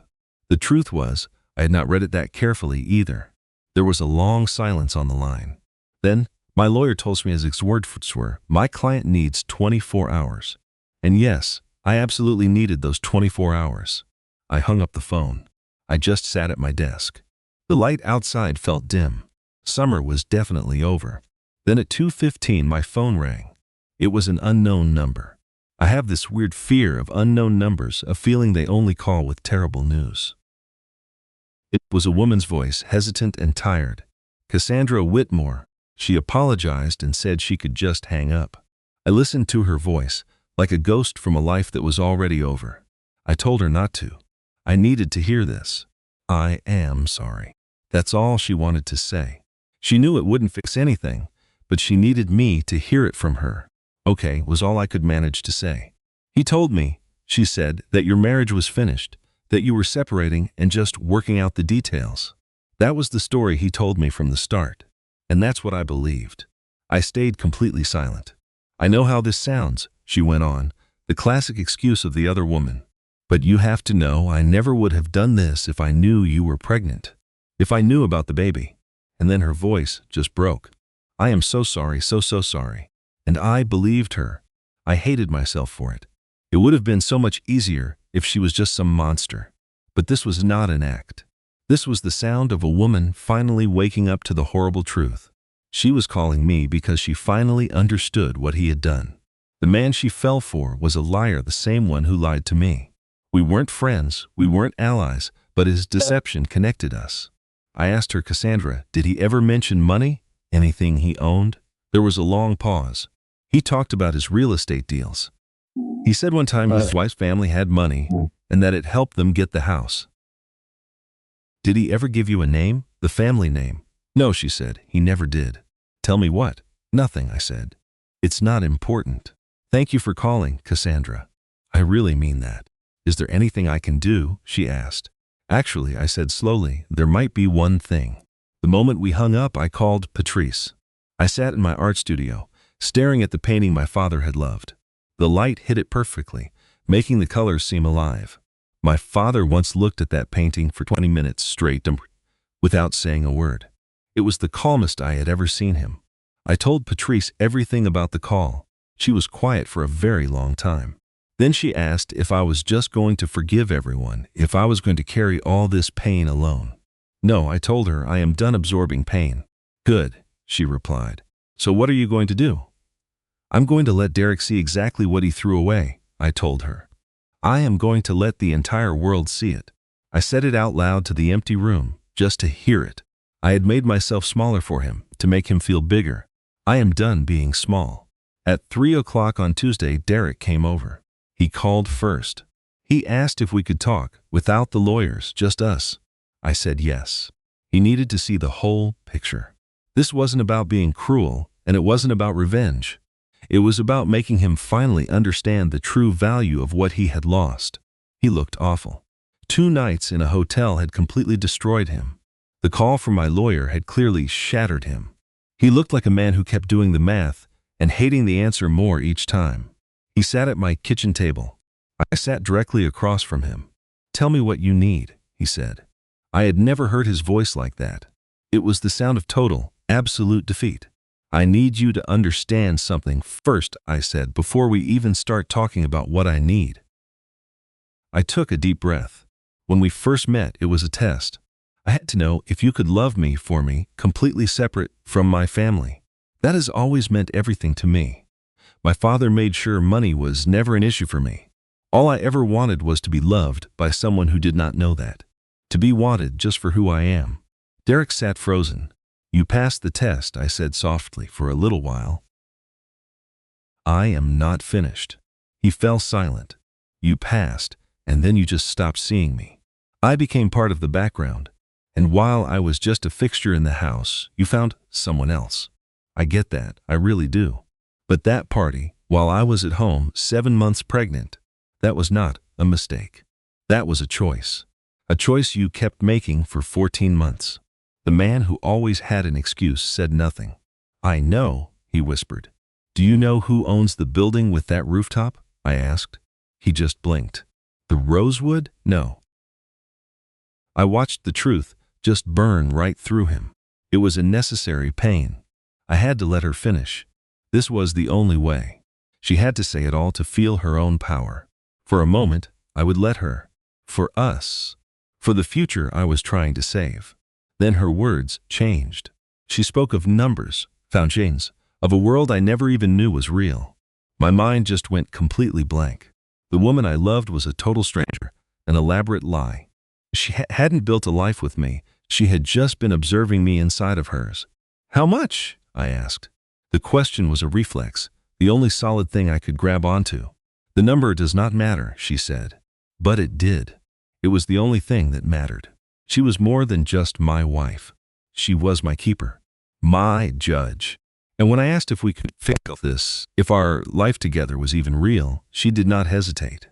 The truth was, I had not read it that carefully either. There was a long silence on the line. Then, my lawyer told me his words were, "My client needs 24 hours. And yes, I absolutely needed those 24 hours. I hung up the phone. I just sat at my desk. The light outside felt dim. Summer was definitely over. Then at 2:15 my phone rang. It was an unknown number. I have this weird fear of unknown numbers, a feeling they only call with terrible news. It was a woman's voice, hesitant and tired. Cassandra Whitmore. She apologized and said she could just hang up. I listened to her voice, like a ghost from a life that was already over. I told her not to. I needed to hear this. "I am sorry." That's all she wanted to say. She knew it wouldn't fix anything, but she needed me to hear it from her. "Okay," was all I could manage to say. "He told me," she said, "that your marriage was finished, that you were separating and just working out the details." That was the story he told me from the start. And that's what I believed. I stayed completely silent. "I know how this sounds," she went on, the classic excuse of the other woman. "But you have to know I never would have done this if I knew you were pregnant. If I knew about the baby." And then her voice just broke. "I am so sorry, so sorry." And I believed her. I hated myself for it. It would have been so much easier if she was just some monster. But this was not an act. This was the sound of a woman finally waking up to the horrible truth. She was calling me because she finally understood what he had done. The man she fell for was a liar, the same one who lied to me. We weren't friends, we weren't allies, but his deception connected us. I asked her, Cassandra, did he ever mention money? Anything he owned? There was a long pause. He talked about his real estate deals. He said one time his wife's family had money and that it helped them get the house. Did he ever give you a name? The family name? No, she said, he never did. Tell me what? Nothing, I said. It's not important. Thank you for calling, Cassandra. I really mean that. Is there anything I can do? She asked. Actually, I said slowly, there might be one thing. The moment we hung up, I called Patrice. I sat in my art studio, staring at the painting my father had loved. The light hit it perfectly, making the colors seem alive. My father once looked at that painting for 20 minutes straight, without saying a word. It was the calmest I had ever seen him. I told Patrice everything about the call. She was quiet for a very long time. Then she asked if I was just going to forgive everyone, if I was going to carry all this pain alone. No, I told her, I am done absorbing pain. Good, she replied. So what are you going to do? I'm going to let Derek see exactly what he threw away, I told her. I am going to let the entire world see it. I said it out loud to the empty room, just to hear it. I had made myself smaller for him, to make him feel bigger. I am done being small. At 3 o'clock on Tuesday, Derek came over. He called first. He asked if we could talk, without the lawyers, just us. I said yes. He needed to see the whole picture. This wasn't about being cruel, and it wasn't about revenge. It was about making him finally understand the true value of what he had lost. He looked awful. 2 nights in a hotel had completely destroyed him. The call from my lawyer had clearly shattered him. He looked like a man who kept doing the math and hating the answer more each time. He sat at my kitchen table. I sat directly across from him. Tell me what you need, he said. I had never heard his voice like that. It was the sound of total, absolute defeat. I need you to understand something first, I said, before we even start talking about what I need. I took a deep breath. When we first met, it was a test. I had to know if you could love me for me, completely separate from my family. That has always meant everything to me. My father made sure money was never an issue for me. All I ever wanted was to be loved by someone who did not know that. To be wanted just for who I am. Derek sat frozen. You passed the test, I said softly, for a little while. I am not finished. He fell silent. You passed, and then you just stopped seeing me. I became part of the background. And while I was just a fixture in the house, you found someone else. I get that, I really do. But that party, while I was at home 7 months pregnant, that was not a mistake. That was a choice. A choice you kept making for 14 months. The man who always had an excuse said nothing. I know, he whispered. Do you know who owns the building with that rooftop? I asked. He just blinked. The Rosewood? No. I watched the truth just burn right through him. It was a necessary pain. I had to let her finish. This was the only way. She had to say it all to feel her own power. For a moment, I would let her. For us. For the future I was trying to save. Then her words changed. She spoke of numbers, foundations, of a world I never even knew was real. My mind just went completely blank. The woman I loved was a total stranger, an elaborate lie. She hadn't built a life with me. She had just been observing me inside of hers. How much? I asked. The question was a reflex, the only solid thing I could grab onto. The number does not matter, she said. But it did. It was the only thing that mattered. She was more than just my wife. She was my keeper, my judge. And when I asked if we could fix this, if our life together was even real, she did not hesitate.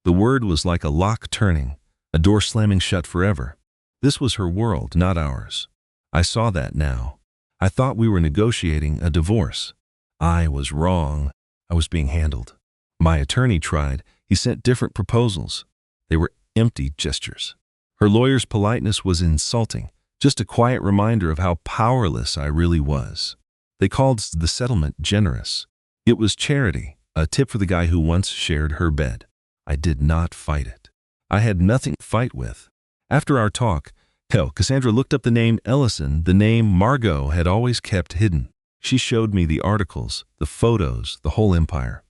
The word was like a lock turning, a door slamming shut forever. This was her world, not ours. I saw that now. I thought we were negotiating a divorce. I was wrong. I was being handled. My attorney tried. He sent different proposals. They were empty gestures. Her lawyer's politeness was insulting, just a quiet reminder of how powerless I really was. They called the settlement generous. It was charity, a tip for the guy who once shared her bed. I did not fight it. I had nothing to fight with. After our talk, Hell, Cassandra looked up the name Ellison, the name Margot had always kept hidden. She showed me the articles, the photos, the whole empire.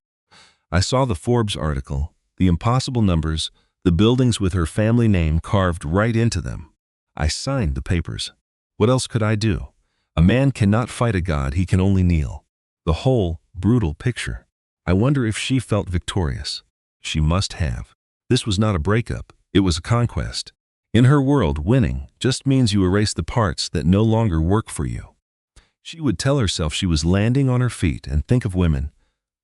I saw the Forbes article, the impossible numbers, the buildings with her family name carved right into them. I signed the papers. What else could I do? A man cannot fight a god, he can only kneel. The whole brutal picture. I wonder if she felt victorious. She must have. This was not a breakup, it was a conquest. In her world, winning just means you erase the parts that no longer work for you. She would tell herself she was landing on her feet and think of women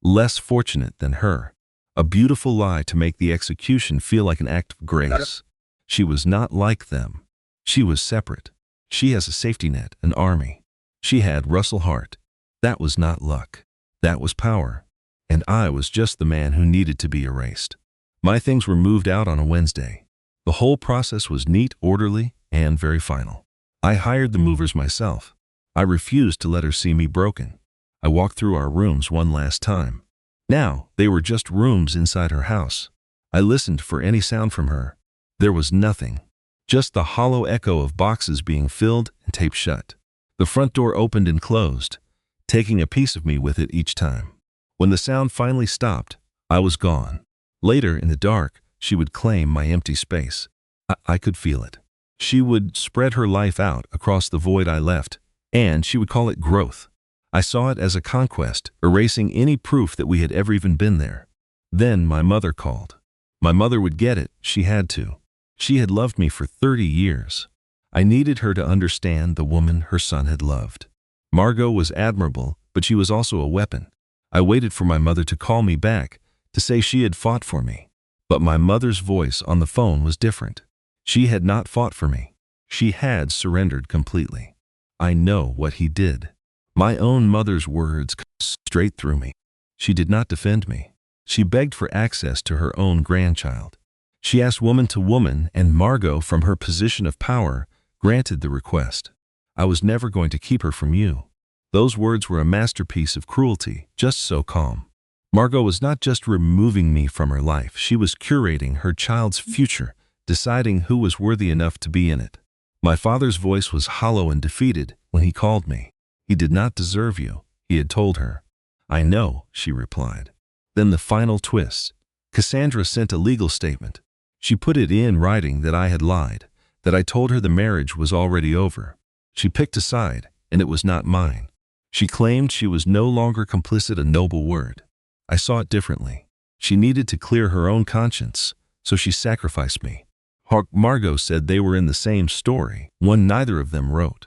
less fortunate than her. A beautiful lie to make the execution feel like an act of grace. She was not like them. She was separate. She has a safety net, an army. She had Russell Hart. That was not luck. That was power. And I was just the man who needed to be erased. My things were moved out on a Wednesday. The whole process was neat, orderly, and very final. I hired the movers myself. I refused to let her see me broken. I walked through our rooms one last time. Now, they were just rooms inside her house. I listened for any sound from her. There was nothing. Just the hollow echo of boxes being filled and taped shut. The front door opened and closed, taking a piece of me with it each time. When the sound finally stopped, I was gone. Later, in the dark, she would claim my empty space. I could feel it. She would spread her life out across the void I left, and she would call it growth. I saw it as a conquest, erasing any proof that we had ever even been there. Then my mother called. My mother would get it, she had to. She had loved me for 30 years. I needed her to understand the woman her son had loved. Margot was admirable, but she was also a weapon. I waited for my mother to call me back, to say she had fought for me. But my mother's voice on the phone was different. She had not fought for me. She had surrendered completely. I know what he did. My own mother's words cut straight through me. She did not defend me. She begged for access to her own grandchild. She asked woman to woman, and Margot, from her position of power, granted the request. I was never going to keep her from you. Those words were a masterpiece of cruelty, just so calm. Margot was not just removing me from her life, she was curating her child's future, deciding who was worthy enough to be in it. My father's voice was hollow and defeated when he called me. He did not deserve you, he had told her. I know, she replied. Then the final twist. Cassandra sent a legal statement. She put it in writing that I had lied, that I told her the marriage was already over. She picked a side, and it was not mine. She claimed she was no longer complicit, a noble word. I saw it differently. She needed to clear her own conscience, so she sacrificed me. Margot said they were in the same story, one neither of them wrote.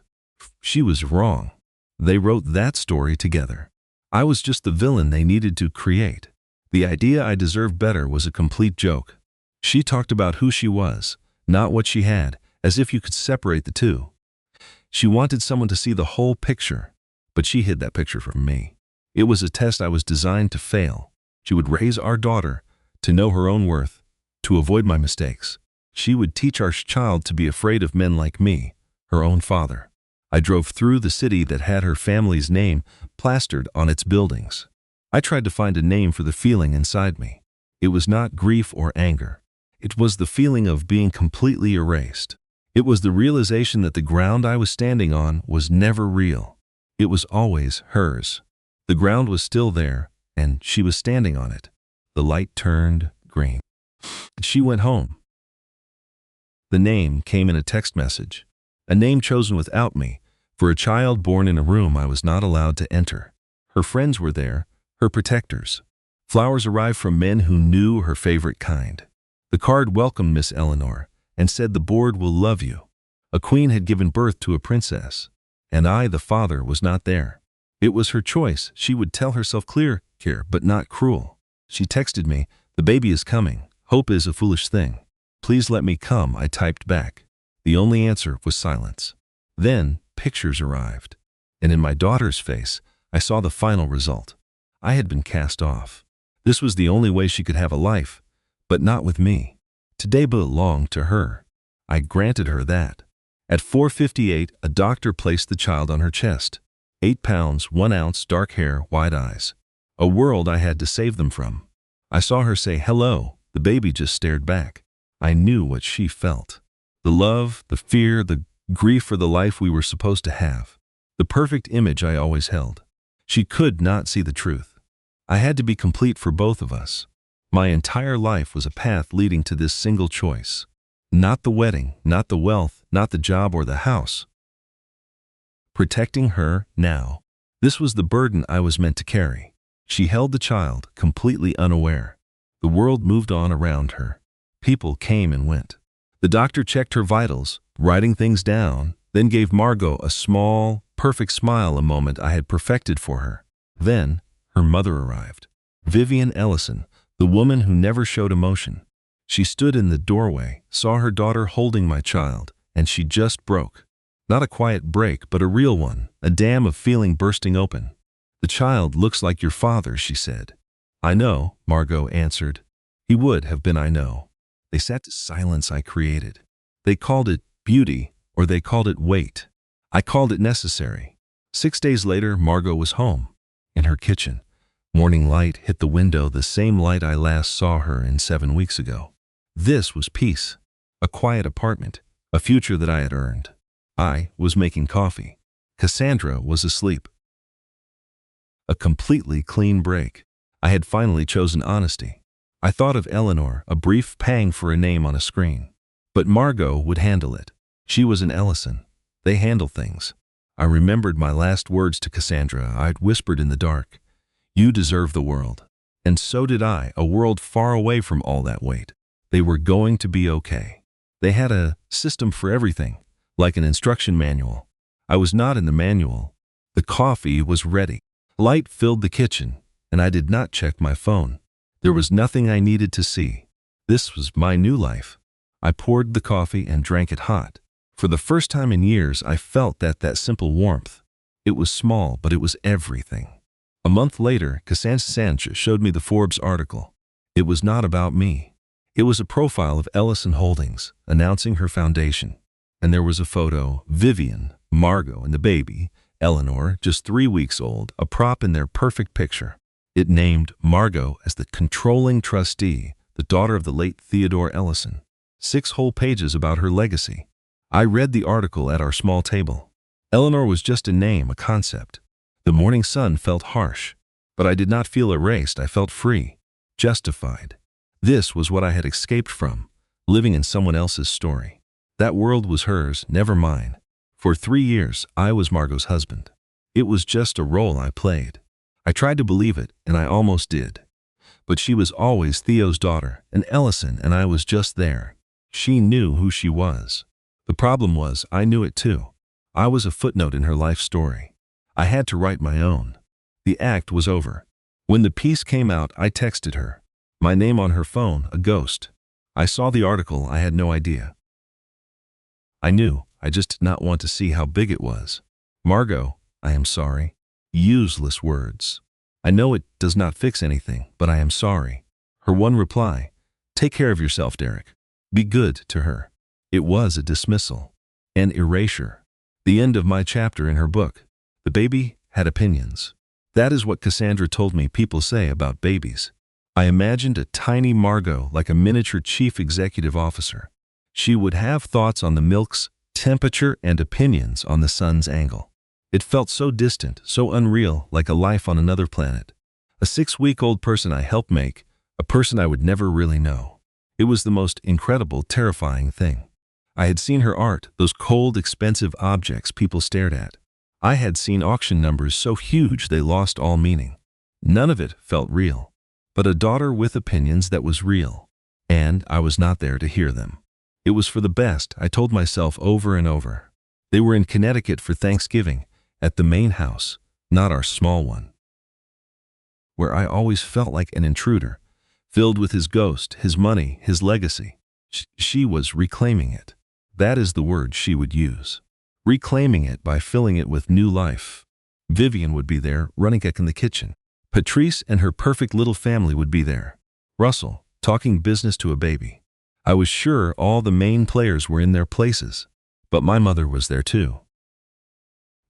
She was wrong. They wrote that story together. I was just the villain they needed to create. The idea I deserved better was a complete joke. She talked about who she was, not what she had, as if you could separate the two. She wanted someone to see the whole picture, but she hid that picture from me. It was a test I was designed to fail. She would raise our daughter to know her own worth, to avoid my mistakes. She would teach our child to be afraid of men like me, her own father. I drove through the city that had her family's name plastered on its buildings. I tried to find a name for the feeling inside me. It was not grief or anger. It was the feeling of being completely erased. It was the realization that the ground I was standing on was never real. It was always hers. The ground was still there, and she was standing on it. The light turned green. She went home. The name came in a text message, a name chosen without me, for a child born in a room I was not allowed to enter. Her friends were there, her protectors. Flowers arrived from men who knew her favorite kind. The card welcomed Miss Eleanor and said the board will love you. A queen had given birth to a princess, and I, the father, was not there. It was her choice, she would tell herself clear, but not cruel. She texted me, "The baby is coming. Hope is a foolish thing. Please let me come," I typed back. The only answer was silence. Then pictures arrived, and in my daughter's face, I saw the final result. I had been cast off. This was the only way she could have a life, but not with me. Today belonged to her. I granted her that. At 4:58, a doctor placed the child on her chest. 8 pounds, 1 ounce, dark hair, wide eyes. A world I had to save them from. I saw her say hello. The baby just stared back. I knew what she felt. The love, the fear, the grief for the life we were supposed to have. The perfect image I always held. She could not see the truth. I had to be complete for both of us. My entire life was a path leading to this single choice. Not the wedding, not the wealth, not the job or the house. Protecting her now. This was the burden I was meant to carry. She held the child, completely unaware. The world moved on around her. People came and went. The doctor checked her vitals, writing things down, then gave Margot a small, perfect smile a moment I had perfected for her. Then, her mother arrived. Vivian Ellison, the woman who never showed emotion. She stood in the doorway, saw her daughter holding my child, and she just broke. Not a quiet break, but a real one, a dam of feeling bursting open. "The child looks like your father," she said. "I know," Margot answered. "He would have been, I know." They sat to silence I created. They called it beauty, or they called it weight. I called it necessary. 6 days later, Margot was home, in her kitchen. Morning light hit the window, the same light I last saw her in 7 weeks ago. This was peace, a quiet apartment, a future that I had earned. I was making coffee. Cassandra was asleep. A completely clean break. I had finally chosen honesty. I thought of Eleanor, a brief pang for a name on a screen. But Margot would handle it. She was an Ellison. They handle things. I remembered my last words to Cassandra. I'd whispered in the dark, "You deserve the world." And so did I, a world far away from all that weight. They were going to be okay. They had a system for everything, like an instruction manual. I was not in the manual. The coffee was ready. Light filled the kitchen, and I did not check my phone. There was nothing I needed to see. This was my new life. I poured the coffee and drank it hot. For the first time in years, I felt that simple warmth. It was small, but it was everything. A month later, Cassandra showed me the Forbes article. It was not about me. It was a profile of Ellison Holdings, announcing her foundation. And there was a photo, Vivian, Margot, and the baby, Eleanor, just 3 weeks old, a prop in their perfect picture. It named Margot as the controlling trustee, the daughter of the late Theodore Ellison. 6 whole pages about her legacy. I read the article at our small table. Eleanor was just a name, a concept. The morning sun felt harsh, but I did not feel erased. I felt free, justified. This was what I had escaped from, living in someone else's story. That world was hers, never mine. For 3 years, I was Margot's husband. It was just a role I played. I tried to believe it, and I almost did. But she was always Theo's daughter, an Ellison, and I was just there. She knew who she was. The problem was, I knew it too. I was a footnote in her life story. I had to write my own. The act was over. When the piece came out, I texted her. My name on her phone, a ghost. I saw the article, I had no idea. I knew, I just did not want to see how big it was. "Margot, I am sorry." Useless words. I know it does not fix anything, but I am sorry. Her one reply, "Take care of yourself, Derek. Be good to her." It was a dismissal. An erasure. The end of my chapter in her book. The baby had opinions. That is what Cassandra told me people say about babies. I imagined a tiny Margot like a miniature chief executive officer. She would have thoughts on the milk's temperature and opinions on the sun's angle. It felt so distant, so unreal, like a life on another planet. A 6-week-old person I helped make, a person I would never really know. It was the most incredible, terrifying thing. I had seen her art, those cold, expensive objects people stared at. I had seen auction numbers so huge they lost all meaning. None of it felt real. But a daughter with opinions that was real. And I was not there to hear them. It was for the best, I told myself over and over. They were in Connecticut for Thanksgiving, at the main house, not our small one, where I always felt like an intruder, filled with his ghost, his money, his legacy. She was reclaiming it. That is the word she would use. Reclaiming it by filling it with new life. Vivian would be there, running in the kitchen. Patrice and her perfect little family would be there. Russell, talking business to a baby. I was sure all the main players were in their places, but my mother was there too.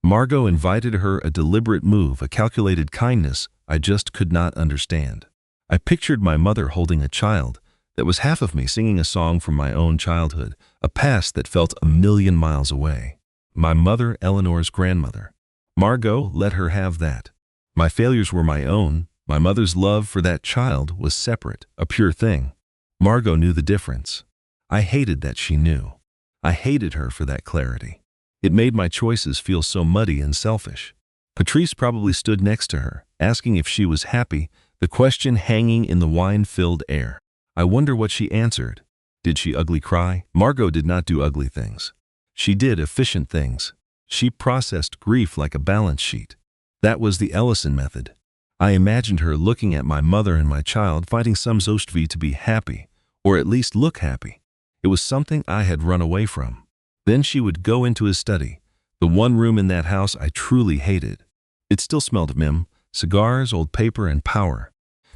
Margot invited her, a deliberate move, a calculated kindness I just could not understand. I pictured my mother holding a child, That was half of me singing a song from my own childhood, a past that felt a million miles away. My mother, Eleanor's grandmother. Margot let her have that. My failures were my own. My mother's love for that child was separate, a pure thing. Margot knew the difference. I hated that she knew. I hated her for that clarity. It made my choices feel so muddy and selfish. Patrice probably stood next to her, asking if she was happy, the question hanging in the wine-filled air. I wonder what she answered. Did she ugly cry? Margot did not do ugly things. She did efficient things. She processed grief like a balance sheet. That was the Ellison method. I imagined her looking at my mother and my child, finding some Zostvi to be happy, or at least look happy. It was something I had run away from. Then she would go into his study, the one room in that house I truly hated. It still smelled of Mim, cigars, old paper, and power.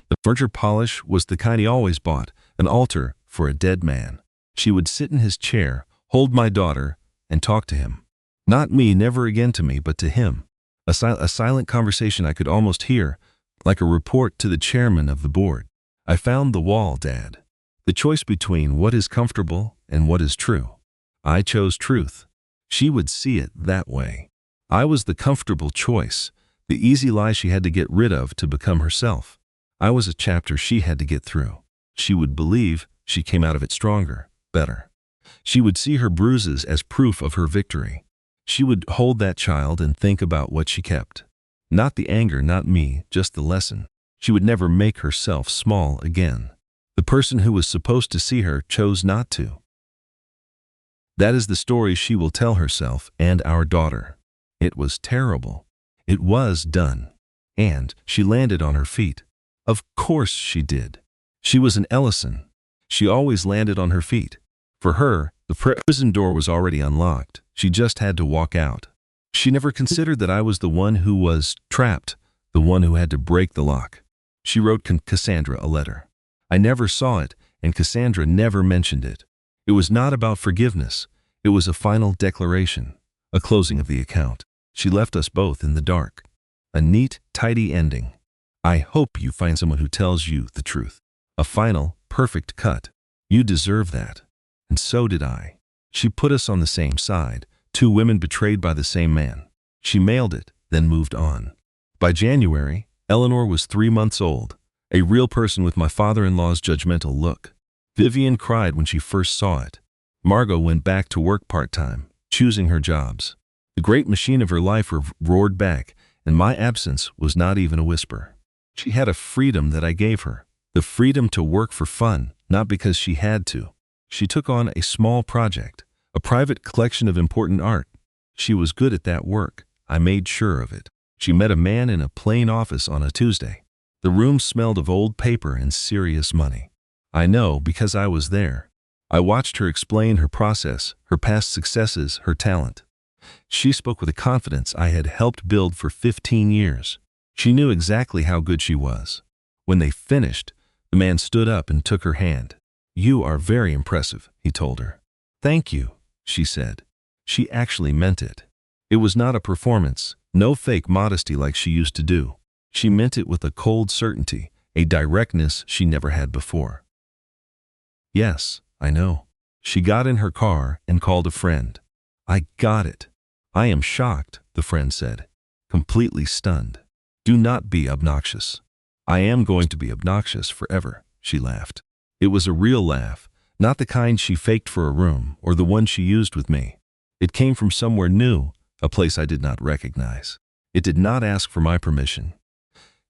The furniture polish was the kind he always bought, an altar for a dead man. She would sit in his chair, hold my daughter, and talk to him. Not me, never again to me, but to him. A silent conversation I could almost hear, like a report to the chairman of the board. I found the wall, Dad. The choice between what is comfortable and what is true. I chose truth. She would see it that way. I was the comfortable choice, the easy lie she had to get rid of to become herself. I was a chapter she had to get through. She would believe she came out of it stronger, better. She would see her bruises as proof of her victory. She would hold that child and think about what she kept. Not the anger, not me, just the lesson. She would never make herself small again. The person who was supposed to see her chose not to. That is the story she will tell herself and our daughter. It was terrible. It was done. And she landed on her feet. Of course she did. She was an Ellison. She always landed on her feet. For her, the prison door was already unlocked. She just had to walk out. She never considered that I was the one who was trapped, the one who had to break the lock. She wrote Cassandra a letter. I never saw it, and Cassandra never mentioned it. It was not about forgiveness. It was a final declaration, a closing of the account. She left us both in the dark. A neat, tidy ending. I hope you find someone who tells you the truth. A final, perfect cut. You deserve that. And so did I. She put us on the same side, two women betrayed by the same man. She mailed it, then moved on. By January, Eleanor was 3 months old, a real person with my father-in-law's judgmental look. Vivian cried when she first saw it. Margot went back to work part-time, choosing her jobs. The great machine of her life roared back, and my absence was not even a whisper. She had a freedom that I gave her, the freedom to work for fun, not because she had to. She took on a small project, a private collection of important art. She was good at that work. I made sure of it. She met a man in a plain office on a Tuesday. The room smelled of old paper and serious money. I know because I was there. I watched her explain her process, her past successes, her talent. She spoke with a confidence I had helped build for 15 years. She knew exactly how good she was. When they finished, the man stood up and took her hand. "You are very impressive," he told her. "Thank you," she said. She actually meant it. It was not a performance, no fake modesty like she used to do. She meant it with a cold certainty, a directness she never had before. "Yes, I know." She got in her car and called a friend. "I got it." "I am shocked," the friend said, completely stunned. "Do not be obnoxious." "I am going to be obnoxious forever," she laughed. It was a real laugh, not the kind she faked for a room or the one she used with me. It came from somewhere new, a place I did not recognize. It did not ask for my permission.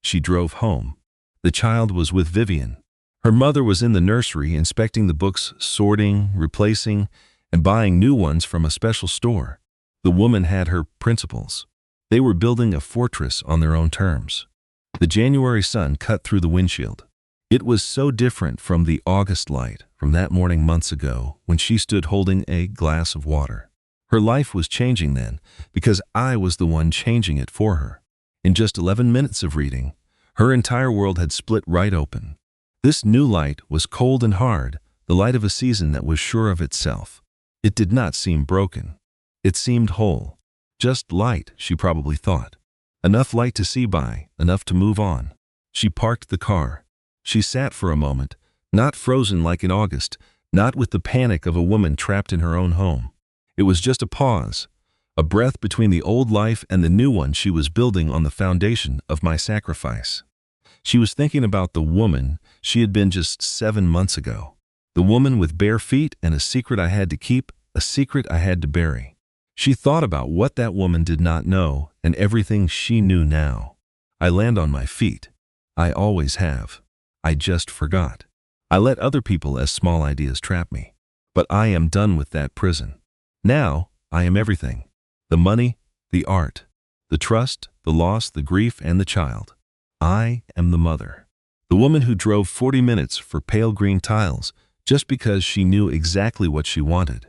She drove home. The child was with Vivian. Her mother was in the nursery inspecting the books, sorting, replacing, and buying new ones from a special store. The woman had her principles. They were building a fortress on their own terms. The January sun cut through the windshield. It was so different from the August light from that morning months ago when she stood holding a glass of water. Her life was changing then because I was the one changing it for her. In just 11 minutes of reading, her entire world had split right open. This new light was cold and hard, the light of a season that was sure of itself. It did not seem broken. It seemed whole. Just light, she probably thought. Enough light to see by, enough to move on. She parked the car. She sat for a moment, Not frozen like in August, not with the panic of a woman trapped in her own home. It was just a pause, a breath between the old life and the new one she was building on the foundation of my sacrifice. She was thinking about the woman she had been just 7 months ago. The woman with bare feet and a secret I had to keep, a secret I had to bury. She thought about what that woman did not know and everything she knew now. I land on my feet. I always have. I just forgot. I let other people as small ideas trap me. But I am done with that prison. Now, I am everything. The money, the art, the trust, the loss, the grief, and the child. I am the mother. The woman who drove 40 minutes for pale green tiles just because she knew exactly what she wanted.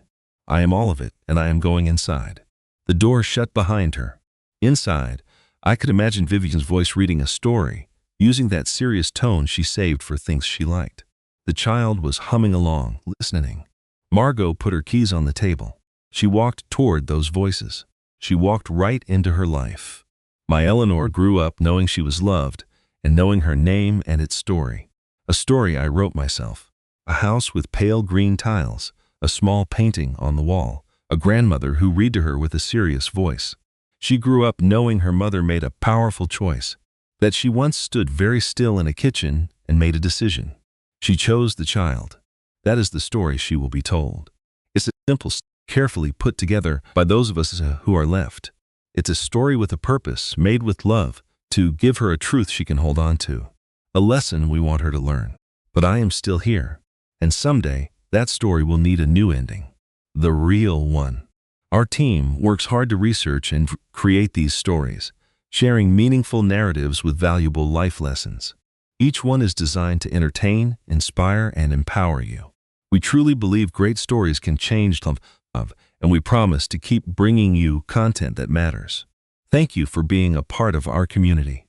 I am all of it, and I am going inside. The door shut behind her. Inside, I could imagine Vivian's voice reading a story, using that serious tone she saved for things she liked. The child was humming along, listening. Margot put her keys on the table. She walked toward those voices. She walked right into her life. My Eleanor grew up knowing she was loved and knowing her name and its story. A story I wrote myself. A house with pale green tiles, a small painting on the wall, a grandmother who read to her with a serious voice. She grew up knowing her mother made a powerful choice, that she once stood very still in a kitchen and made a decision. She chose the child. That is the story she will be told. It's a simple, carefully put together by those of us who are left. It's a story with a purpose, made with love, to give her a truth she can hold on to. A lesson we want her to learn. But I am still here, and someday that story will need a new ending. The real one. Our team works hard to research and create these stories, sharing meaningful narratives with valuable life lessons. Each one is designed to entertain, inspire, and empower you. We truly believe great stories can change love, and we promise to keep bringing you content that matters. Thank you for being a part of our community.